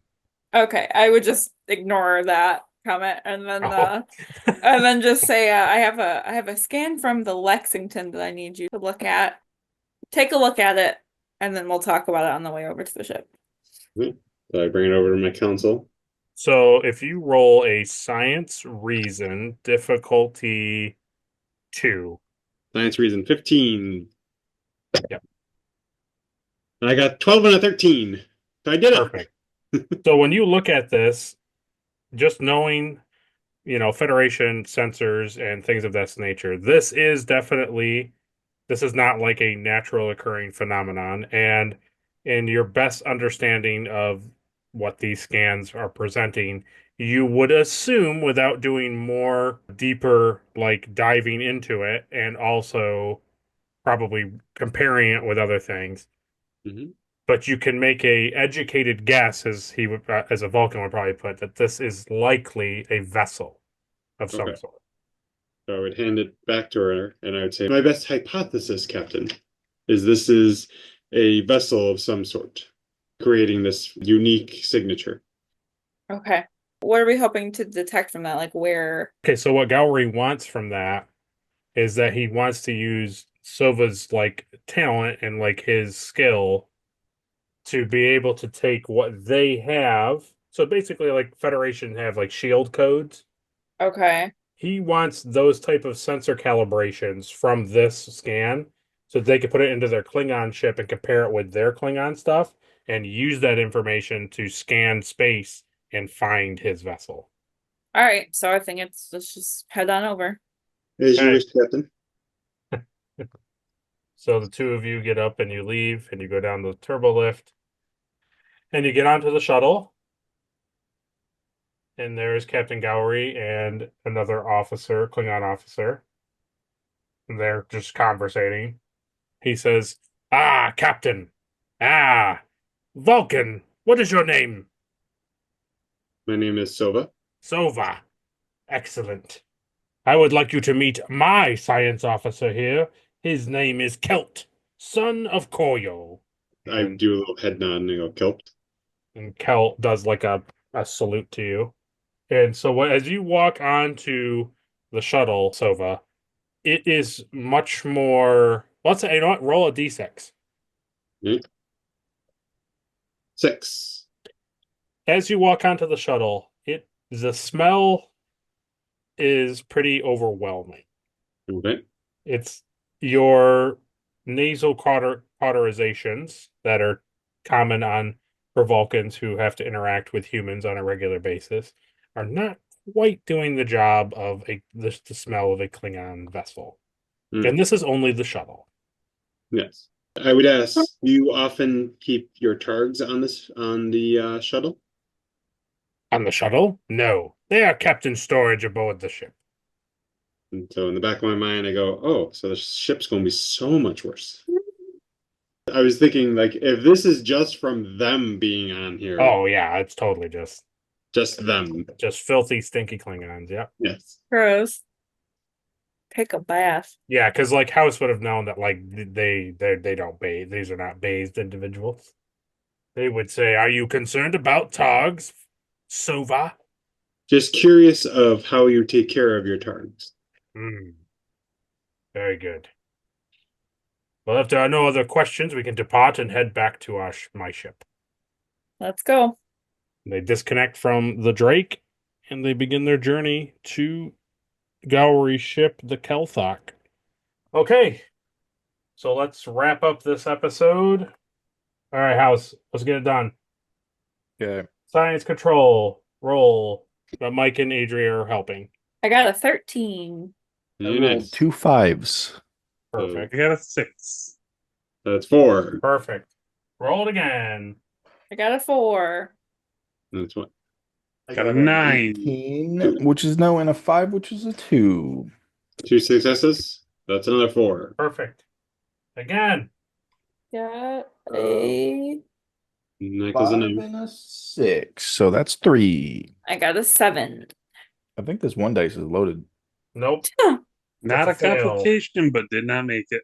Okay, I would just ignore that comment Oh. and then just say I have a scan from the Lexington that I need you to look at. Take a look at it, and then we'll talk about it on the way over to the ship. So I bring it over to my council. So if you roll a science reason difficulty 2. Science reason 15. Yep. And I got 12 and a 13. So I did it. Perfect. So when you look at this, just knowing, Federation sensors and things of that nature, this is not like a natural occurring phenomenon. And in your best understanding of what these scans are presenting, you would assume without doing more deeper, like diving into it and also probably comparing it with other things. Mm-hmm. But you can make a educated guess, as a Vulcan would probably put, that this is likely a vessel of some Okay. sort. So I would hand it back to her and I would say, "My best hypothesis, Captain, is this is a vessel of some sort, creating this unique signature." Okay. What are we hoping to detect from that? Like where? Okay, so what Gowri wants from that is that he wants to use Sova's talent and his skill to be able to take what they have. So basically, Federation have shield codes. Okay. He wants those type of sensor calibrations from this scan so they could put it into their Klingon ship and compare it with their Klingon stuff and use that information to scan space and find his vessel. All right. So I think let's just head on over. As you Okay. wish, Captain. So the two of you get up and you leave and you go down the turbo lift and you get onto the shuttle. And there's Captain Gowri and another officer, Klingon officer. And they're just conversating. He says, "Ah, Captain. Ah, Vulcan. What is your name?" My name is Sova. Sova. Excellent. I would like you to meet my science officer here. His name is Qel'Thoq, son of Koyo. I do a little head nod and I go, "Kelp." And Kel does a salute to you. And so as you walk onto the shuttle, Sova, it is much more. Let's say, you know what? Roll a d6. 6. As you walk onto the shuttle, the smell is pretty overwhelming. Okay. It's your nasal cauterizations that are common for Vulcans who have to interact with humans on a regular basis are not quite doing the job of the smell of a Klingon vessel. Mm. And this is only the shuttle. Yes. I would ask, do you often keep your targs on the shuttle? On the shuttle? No. They are kept in storage aboard the ship. And so in the back of my mind, I go, "Oh, so the ship's going to be so much worse." I was thinking, if this is just from them being on here, Oh, yeah, it's totally just. Just them. Just filthy, stinky Klingons. Yep. Yes. Gross. Take a bath. Yeah, because like House would have known that like they don't bathe. These are not bathed individuals. They would say, "Are you concerned about Togs, Sova?" Just curious of how you take care of your targets. Very good. Well, if there are no other questions, we can depart and head back to my ship. Let's go. They disconnect from the Drake, and they begin their journey to Gowri's ship, the Qel'Thoq. Okay, so let's wrap up this episode. All right, House, let's get it done. Okay. Science control, roll. But Mike and Adria are helping. I got a 13. I Very rolled nice. 2 5s. Perfect. I got a 6. That's 4. Perfect. Roll it again. I got a 4. That's what. I Got a an 9. 18, which is now in a 5, which is a 2. 2 successes. That's another 4. Perfect. Again. Got a. Michael's a 5 9. and a 6. So that's 3. I got a 7. I think this one dice is loaded. Nope. Not a That's a fail. complication, but did not make it.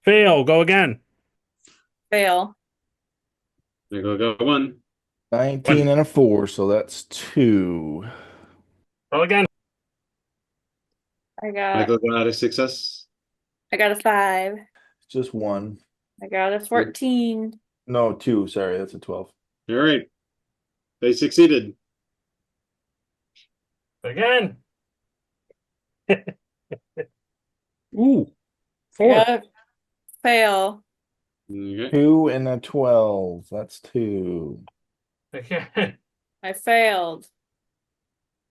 Fail. Go again. Fail. Michael got 1. 19 and a 4, so that's 2. Roll again. I got Michael got a success. a 5. Just 1. I got a 14. No, 2. Sorry, that's a 12. All right. They succeeded. Again. Ooh, I 4. got a fail. Okay. 2 and a 12. That's 2. Again. I failed.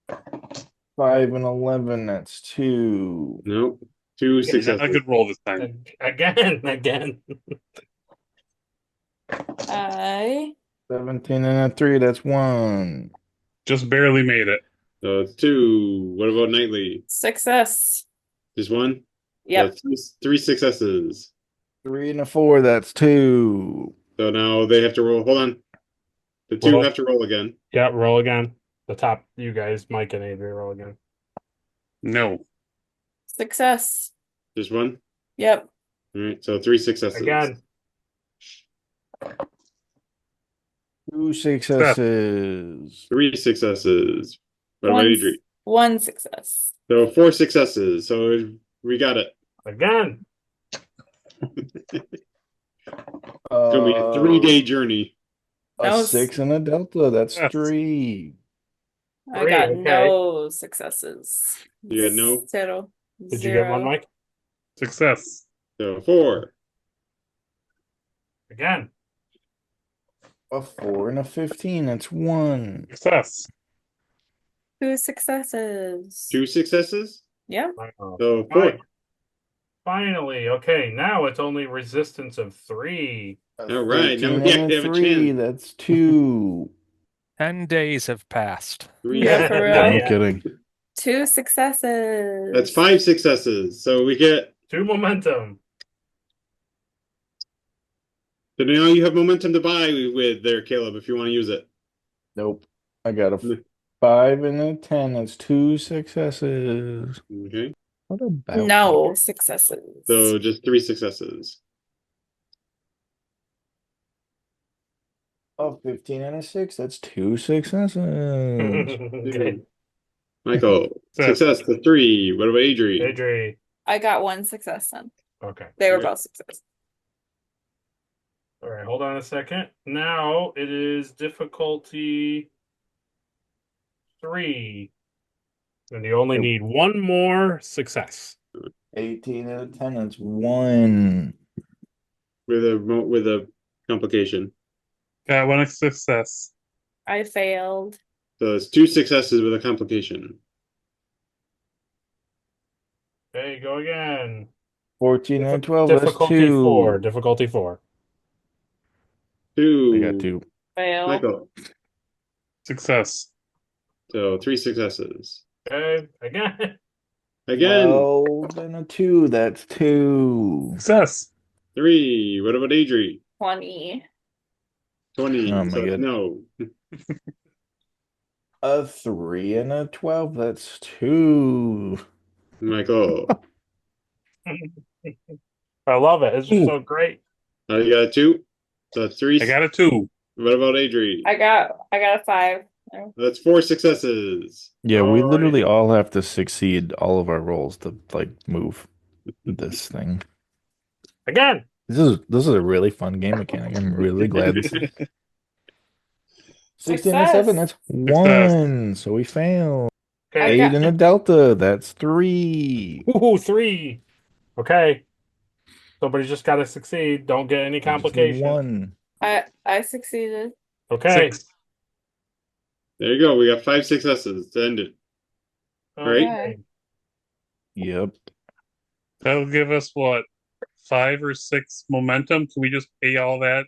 5 and 11. That's 2. Nope. 2 Not a successes. good roll this time. Again. I 17 and a 3. That's 1. Just barely made it. So it's 2. What about Knightley? success. Just 1? Yep. That's 3 successes. 3 and a 4. That's 2. So now they have to roll. Hold on. The 2 Roll. have to roll again. Yeah, roll again. The top, you guys, Mike and Adria, roll again. No. Success. Just 1? Yep. All right. So 3 successes. Again. 2 successes. 3 successes. What about One, Adri? 1 success. So 4 successes. So we got it. Again. It's gonna be a 3-day journey. A That was- 6 and a delta. That's Yes. 3. I Three, got okay. no successes. You got no? Zero. Did you get one, Mike? Success. So 4. Again. A 4 and a 15. That's 1. Success. 2 successes. 2 successes. Yeah. So 4. Mike. Finally. Okay, now it's only resistance of 3. All right, now 13 we and have a 3. chance. That's 2. 10 days have passed. 3. Yeah, for real. I'm Yeah. kidding. 2 successes. That's 5 successes. So we get. 2 momentum. So now you have momentum to buy with there, Caleb, if you want to use it. Nope. I got a 5 and a 10. That's 2 successes. Okay. What about No successes. So just 3 successes. Oh, 15 and a 6. That's 2 successes. Okay. Michael, success to 3. What about Adri? Adri. I got 1 success then. Okay. They were Yeah. both successes. All right, hold on a second. Now it is difficulty 3. And you only need 1 more success. 18 and a 10. That's 1. With a complication. Got 1 success. I failed. So it's 2 successes with a complication. Okay, go again. 14 and 12. That's Difficulty 2. 4. Difficulty 4. 2. I got 2. Fail. Michael. Success. So 3 successes. Okay, again. Again. 12 and a 2. That's 2. Success. 3. What about Adri? 20. 20. Oh my So God. no. A 3 and a 12. That's 2. Michael, I love it. It's just Ooh. so great. you got a 2? So that's 3. I got a 2. What about Adri? I got a 5. That's 4 successes. Yeah, we Alrighty. literally all have to succeed all of our rolls to like move this thing. Again. This is a really fun game mechanic. I'm really glad this is 16 and 7, that's 1. So we failed. Okay. 8 and a delta, that's 3. Ooh, 3. Okay. Somebody's just got to succeed. Don't get any We just need complications. 1. I succeeded. Okay. 6. There you go. We got 5 successes to end it. Right? Okay. Yep. That'll give us what, 5 or 6 momentum? Can we just pay all that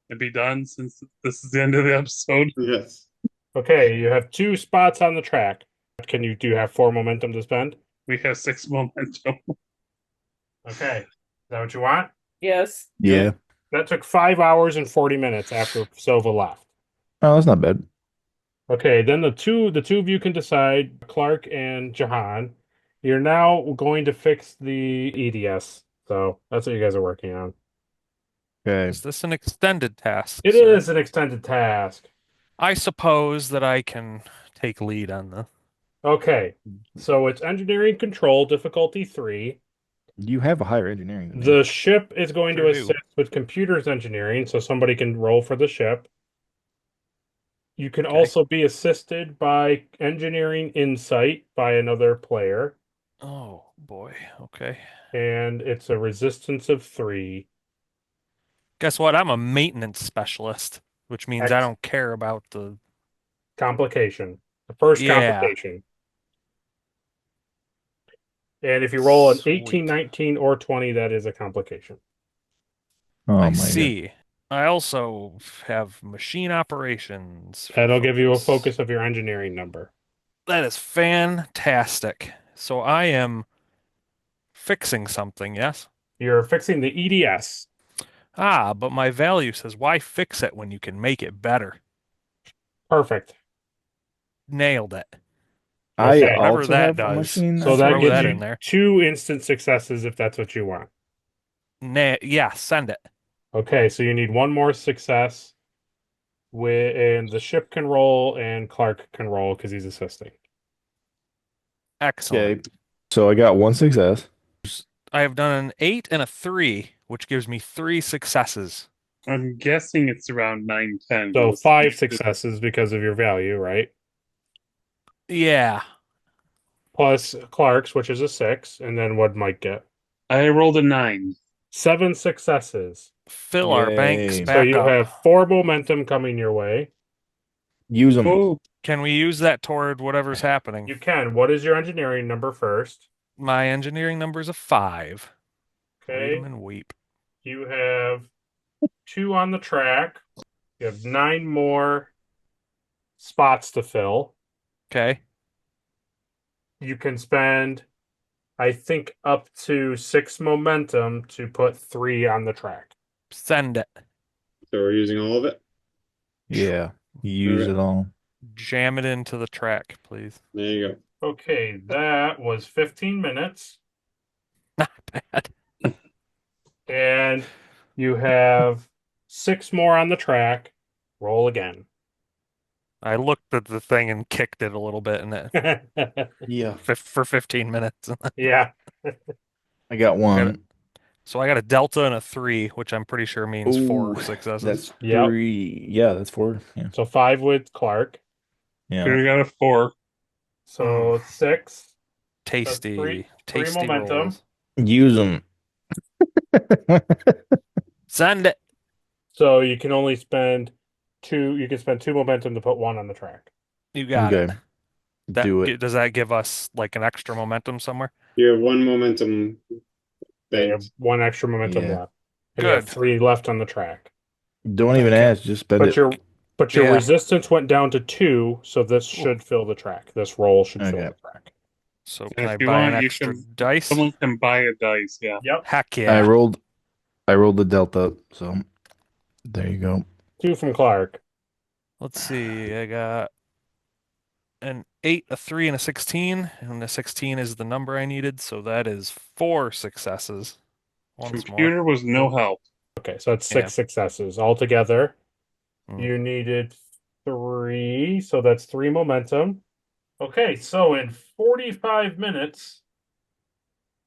and be done since this is the end of the episode? Yes. Okay. You have 2 spots on the track. Do you have 4 momentum to spend? We have 6 momentum. Okay. Is that what you want? Yes. Yeah. That took 5 hours and 40 minutes after Silva left. Oh, that's not bad. Okay, then the two of you can decide, Clark and Jahan. You're now going to fix the EDS. So that's what you guys are working on. Okay. Is this an extended task, It sir? is an extended task. I suppose that I can take lead on the. Okay, so it's engineering control, difficulty 3. You have a higher engineering than me. The ship is going to Sure do. assist with computers engineering, so somebody can roll for the ship. You can Okay. also be assisted by engineering insight by another player, Oh boy. Okay. and it's a resistance of 3. Guess what? I'm a maintenance specialist, which means I don't care about the. Complication. The first Yeah. complication. And if you roll an Sweet. 18, 19, or 20, that is a complication. Oh I my see. I also have machine operations. That'll give you a focus of your engineering number. That is fantastic. So I am fixing something, yes? You're fixing the EDS. Ah, but my value says why fix it when you can make it better? Perfect. Nailed it. I Okay. Whatever also that have does. machine. So that Throw gives that you in there. 2 instant successes if that's what you want. Yeah, send it. Okay, so you need 1 more success. And the ship can roll and Clark can roll because he's assisting. Excellent. Okay. So I got 1 success. I have done an 8 and a 3, which gives me 3 successes. I'm guessing it's around 9, 10. So 5 successes because of your value, right? Yeah. Plus Clark's, which is a 6, and then what Mike get? I rolled a 9. 7 successes. Fill our banks Yay. back So you up. have 4 momentum coming your way. Use them. Oh, Can we use that toward whatever's happening? You can. What is your engineering number first? My engineering number is a 5. Read Okay. 'em and weep. You have 2 on the track. You have 9 more spots to fill. Okay. You can spend, I think, up to 6 momentum to put 3 on the track. Send it. So we're using all of it. Yeah. Use Okay. it all. Jam it into the track, please. There you go. Okay, that was 15 minutes. Not bad. And you have 6 more on the track. Roll again. I looked at the thing and kicked it a little bit in it Yeah. for 15 minutes. Yeah. I got 1. So I got a delta and a 3, which I'm pretty sure means 4 Ooh, successes. That's Yep. 3. Yeah, that's 4. Yeah. So 5 with Clark. Yeah. we got a 4. So 6. Tasty, three tasty momentum. rolls. Use them. Send it. So you can only spend 2. You can spend 2 momentum to put 1 on the track. You got it. Okay. Do it. Does that give us like an extra momentum somewhere? You have 1 momentum You have banked. 1 extra momentum Yeah. left. And you have Good. 3 left on the track. Don't even Okay. ask. Just spend But it. your Yeah. resistance went down to 2, so this should fill the track. This roll should fill Okay. the track. So And can if I you buy an want, you extra can- dice? Someone can buy a dice, yeah. Yep. Heck I yeah. rolled the delta, so there you go. 2 from Clark. Let's see. I got an 8, a 3, and a 16, and the 16 is the number I needed, so that is 4 successes. Once more. Computer was no help. Okay, so that's Yeah. 6 successes altogether. Hmm. You needed 3, so that's 3 momentum. Okay, so in 45 minutes,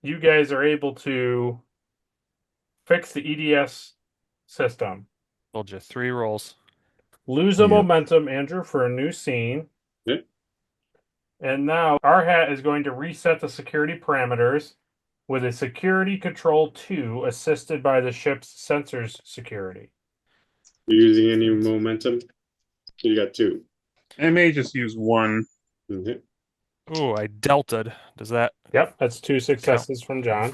you guys are able to fix the EDS system. Told you 3 rolls. Lose a Yep. momentum, Andrew, for a new scene. Yep. And now our hat is going to reset the security parameters with a security control 2 assisted by the ship's sensors security. You using any momentum? You got 2. I may just use one. Okay. Ooh, I deltaed. Does that Yep, that's 2 successes from John.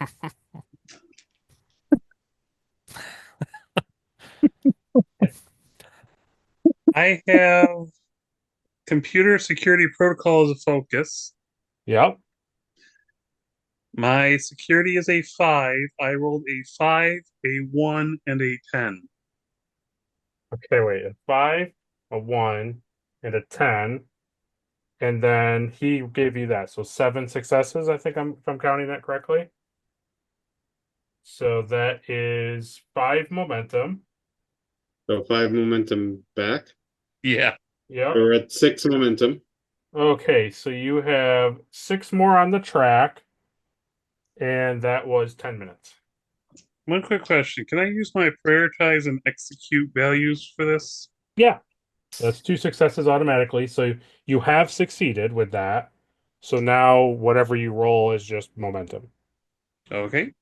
I have computer security protocol as a focus. Yep. My security is a 5. I rolled a 5, a 1, and a 10. Okay, wait. A 5, a 1, and a 10. And then he gave you that. So 7 successes, I think if I'm counting that correctly. So that is 5 momentum. So 5 momentum back. Yeah. Yep. We're at 6 momentum. Okay, so you have 6 more on the track, and that was 10 minutes. One quick question. Can I use my prioritize and execute values for this? Yeah, that's 2 successes automatically. So you have succeeded with that. So now whatever you roll is just momentum. Okay.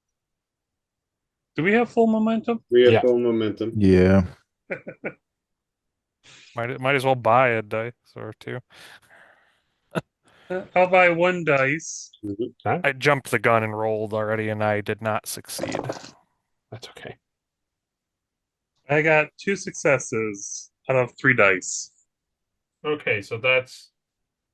Do we have full momentum? We have Yeah. full momentum. Yeah. might as well buy a dice or 2. I'll buy 1 dice. Mhm. I jumped the gun and rolled already, and I did not succeed. That's okay. I got 2 successes out of 3 dice. Okay, so that's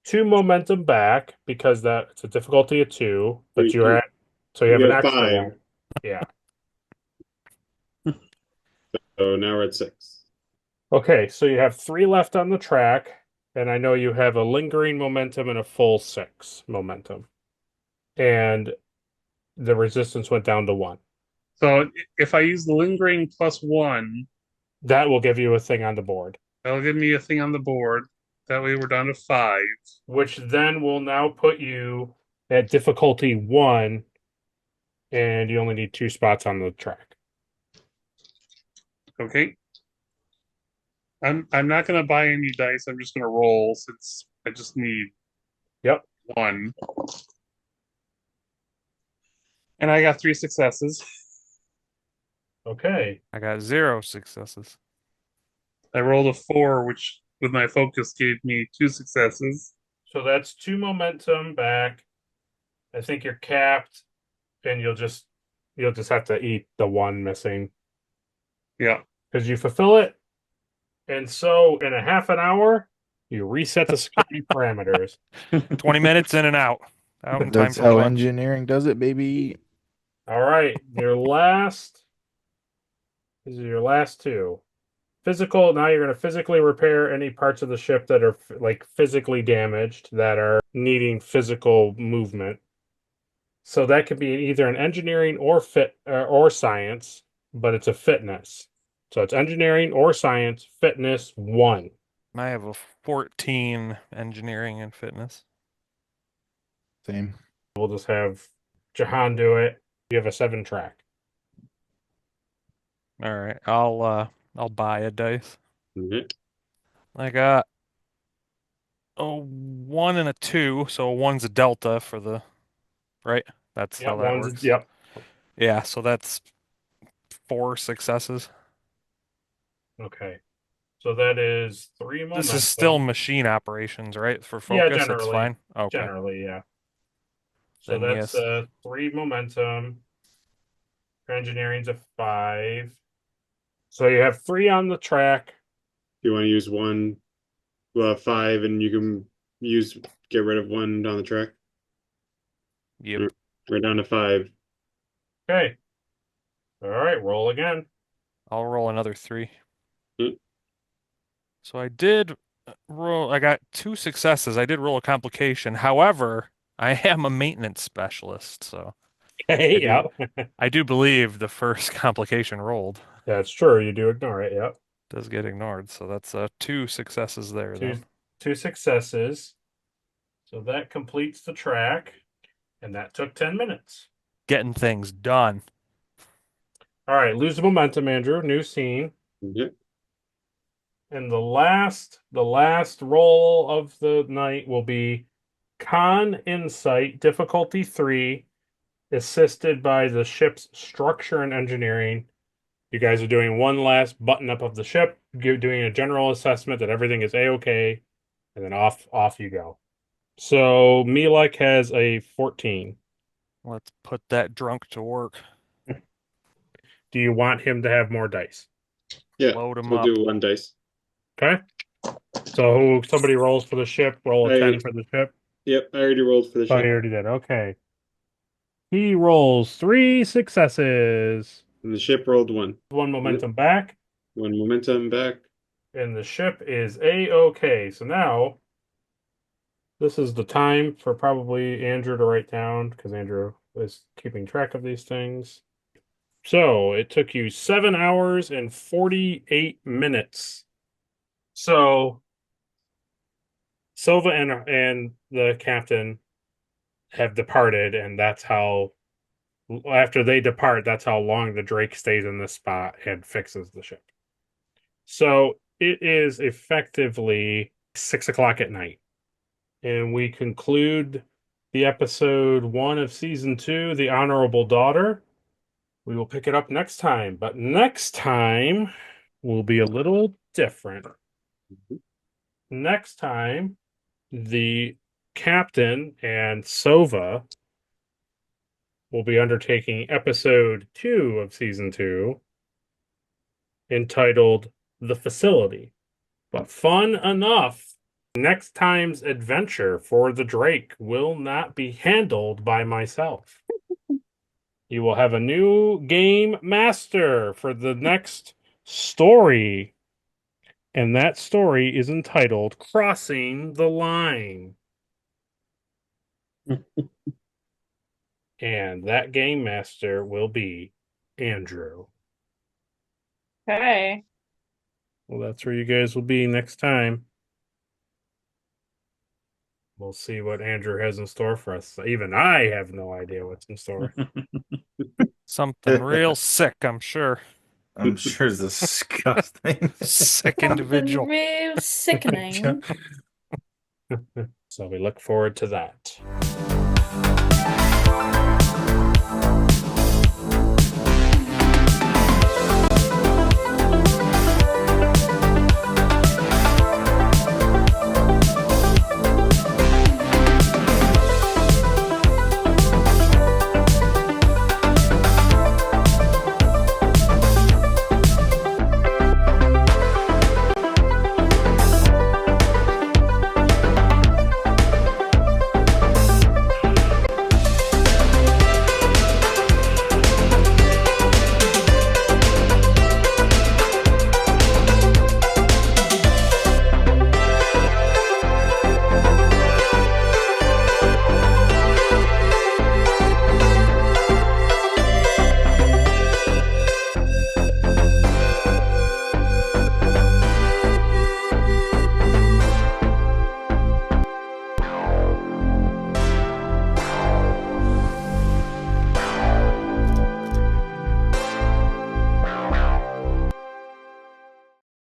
2 momentum back because that's a difficulty of 2, but you're at so you have You an got extra 5. one. Yeah. So now we're at 6. Okay, so you have 3 left on the track, and I know you have a lingering momentum and a full 6 momentum. And the resistance went down to 1. So if I use the lingering +1, That will give you a thing on the board, that'll give me a thing on the board. That way we're down to 5. which then will now put you at difficulty 1, and you only need 2 spots on the track. Okay. I'm not gonna buy any dice. I'm just gonna roll since I just need Yep. 1. And I got 3 successes. Okay. I got 0 successes. I rolled a 4, which with my focus gave me 2 successes. So that's 2 momentum back. I think you're capped, and you'll just have to eat the 1 missing Yeah. because you fulfill it. And so in a half an hour, you reset the security parameters. 20 minutes in and out. Out in time That's for how lunch. engineering does it, baby. All right, this is your last 2. Physical, now you're going to physically repair any parts of the ship that are like physically damaged that are needing physical movement. So that could be either an engineering or science, but it's a fitness. So it's engineering or science, fitness 1. I have a 14 engineering and fitness. Same. We'll just have Jahan do it. You have a 7 track. All right, I'll buy a dice. Okay. I got a 1 and a 2, so 1's a delta for the right. That's how that works. Yep. Yeah, so that's 4 successes. Okay. So that is 3 momentum. This is still machine operations, right? For Yeah, focus, it's generally. fine. Okay. Generally, yeah. So Then that's yes. 3 momentum. Engineering's a 5. So you have 3 on the track. You want to use 1, 5, and you can get rid of 1 on the track. Yep. We're down to 5. Okay. All right, roll again. I'll roll another 3. Hmm. So I did I got 2 successes. I did roll a complication. However, I am a maintenance specialist, so Okay, I do yep. I do believe the first complication rolled That's true. You do ignore it. Yep. does get ignored. So that's 2 successes there Two then. two successes. So that completes the track, and that took 10 minutes. Getting things done. All right, lose the momentum, Andrew. New scene. Yep. And the last roll of the night will be Con Insight, difficulty 3, assisted by the ship's structure and engineering. You guys are doing one last button up of the ship, doing a general assessment that everything is a-okay, and then off you go. So Milek has a 14. Let's put that drunk to work. Do you want him to have more dice? Yeah. Load 'em We'll up. do 1 dice. Okay. So somebody rolls for the ship, roll a 10 I- for the ship. Yep, I already rolled for the Oh, you ship. already did. Okay. He rolls 3 successes. And the ship rolled 1. 1 momentum back, 1 momentum back. and the ship is a-okay. So now this is the time for probably Andrew to write down because Andrew is keeping track of these things. So it took you 7 hours and 48 minutes. So Silva and the captain have departed, and that's how, after they depart, that's how long the Drake stays in this spot and fixes the ship. So it is effectively 6 o'clock at night. And we conclude the episode 1 of season 2, The Honorable Daughter. We will pick it up next time, but next time will be a little different. Next time, the captain and Sova will be undertaking episode 2 of season 2, entitled The Facility. But fun enough, next time's adventure for the Drake will not be handled by myself. You will have a new game master for the next story. And that story is entitled Crossing the Line. And that game master will be Andrew. Okay. Well, that's where you guys will be next time. We'll see what Andrew has in store for us. Even I have no idea what's in store. Something real sick, I'm sure. I'm sure it's disgusting. Sick individual. Real sickening. So we look forward to that.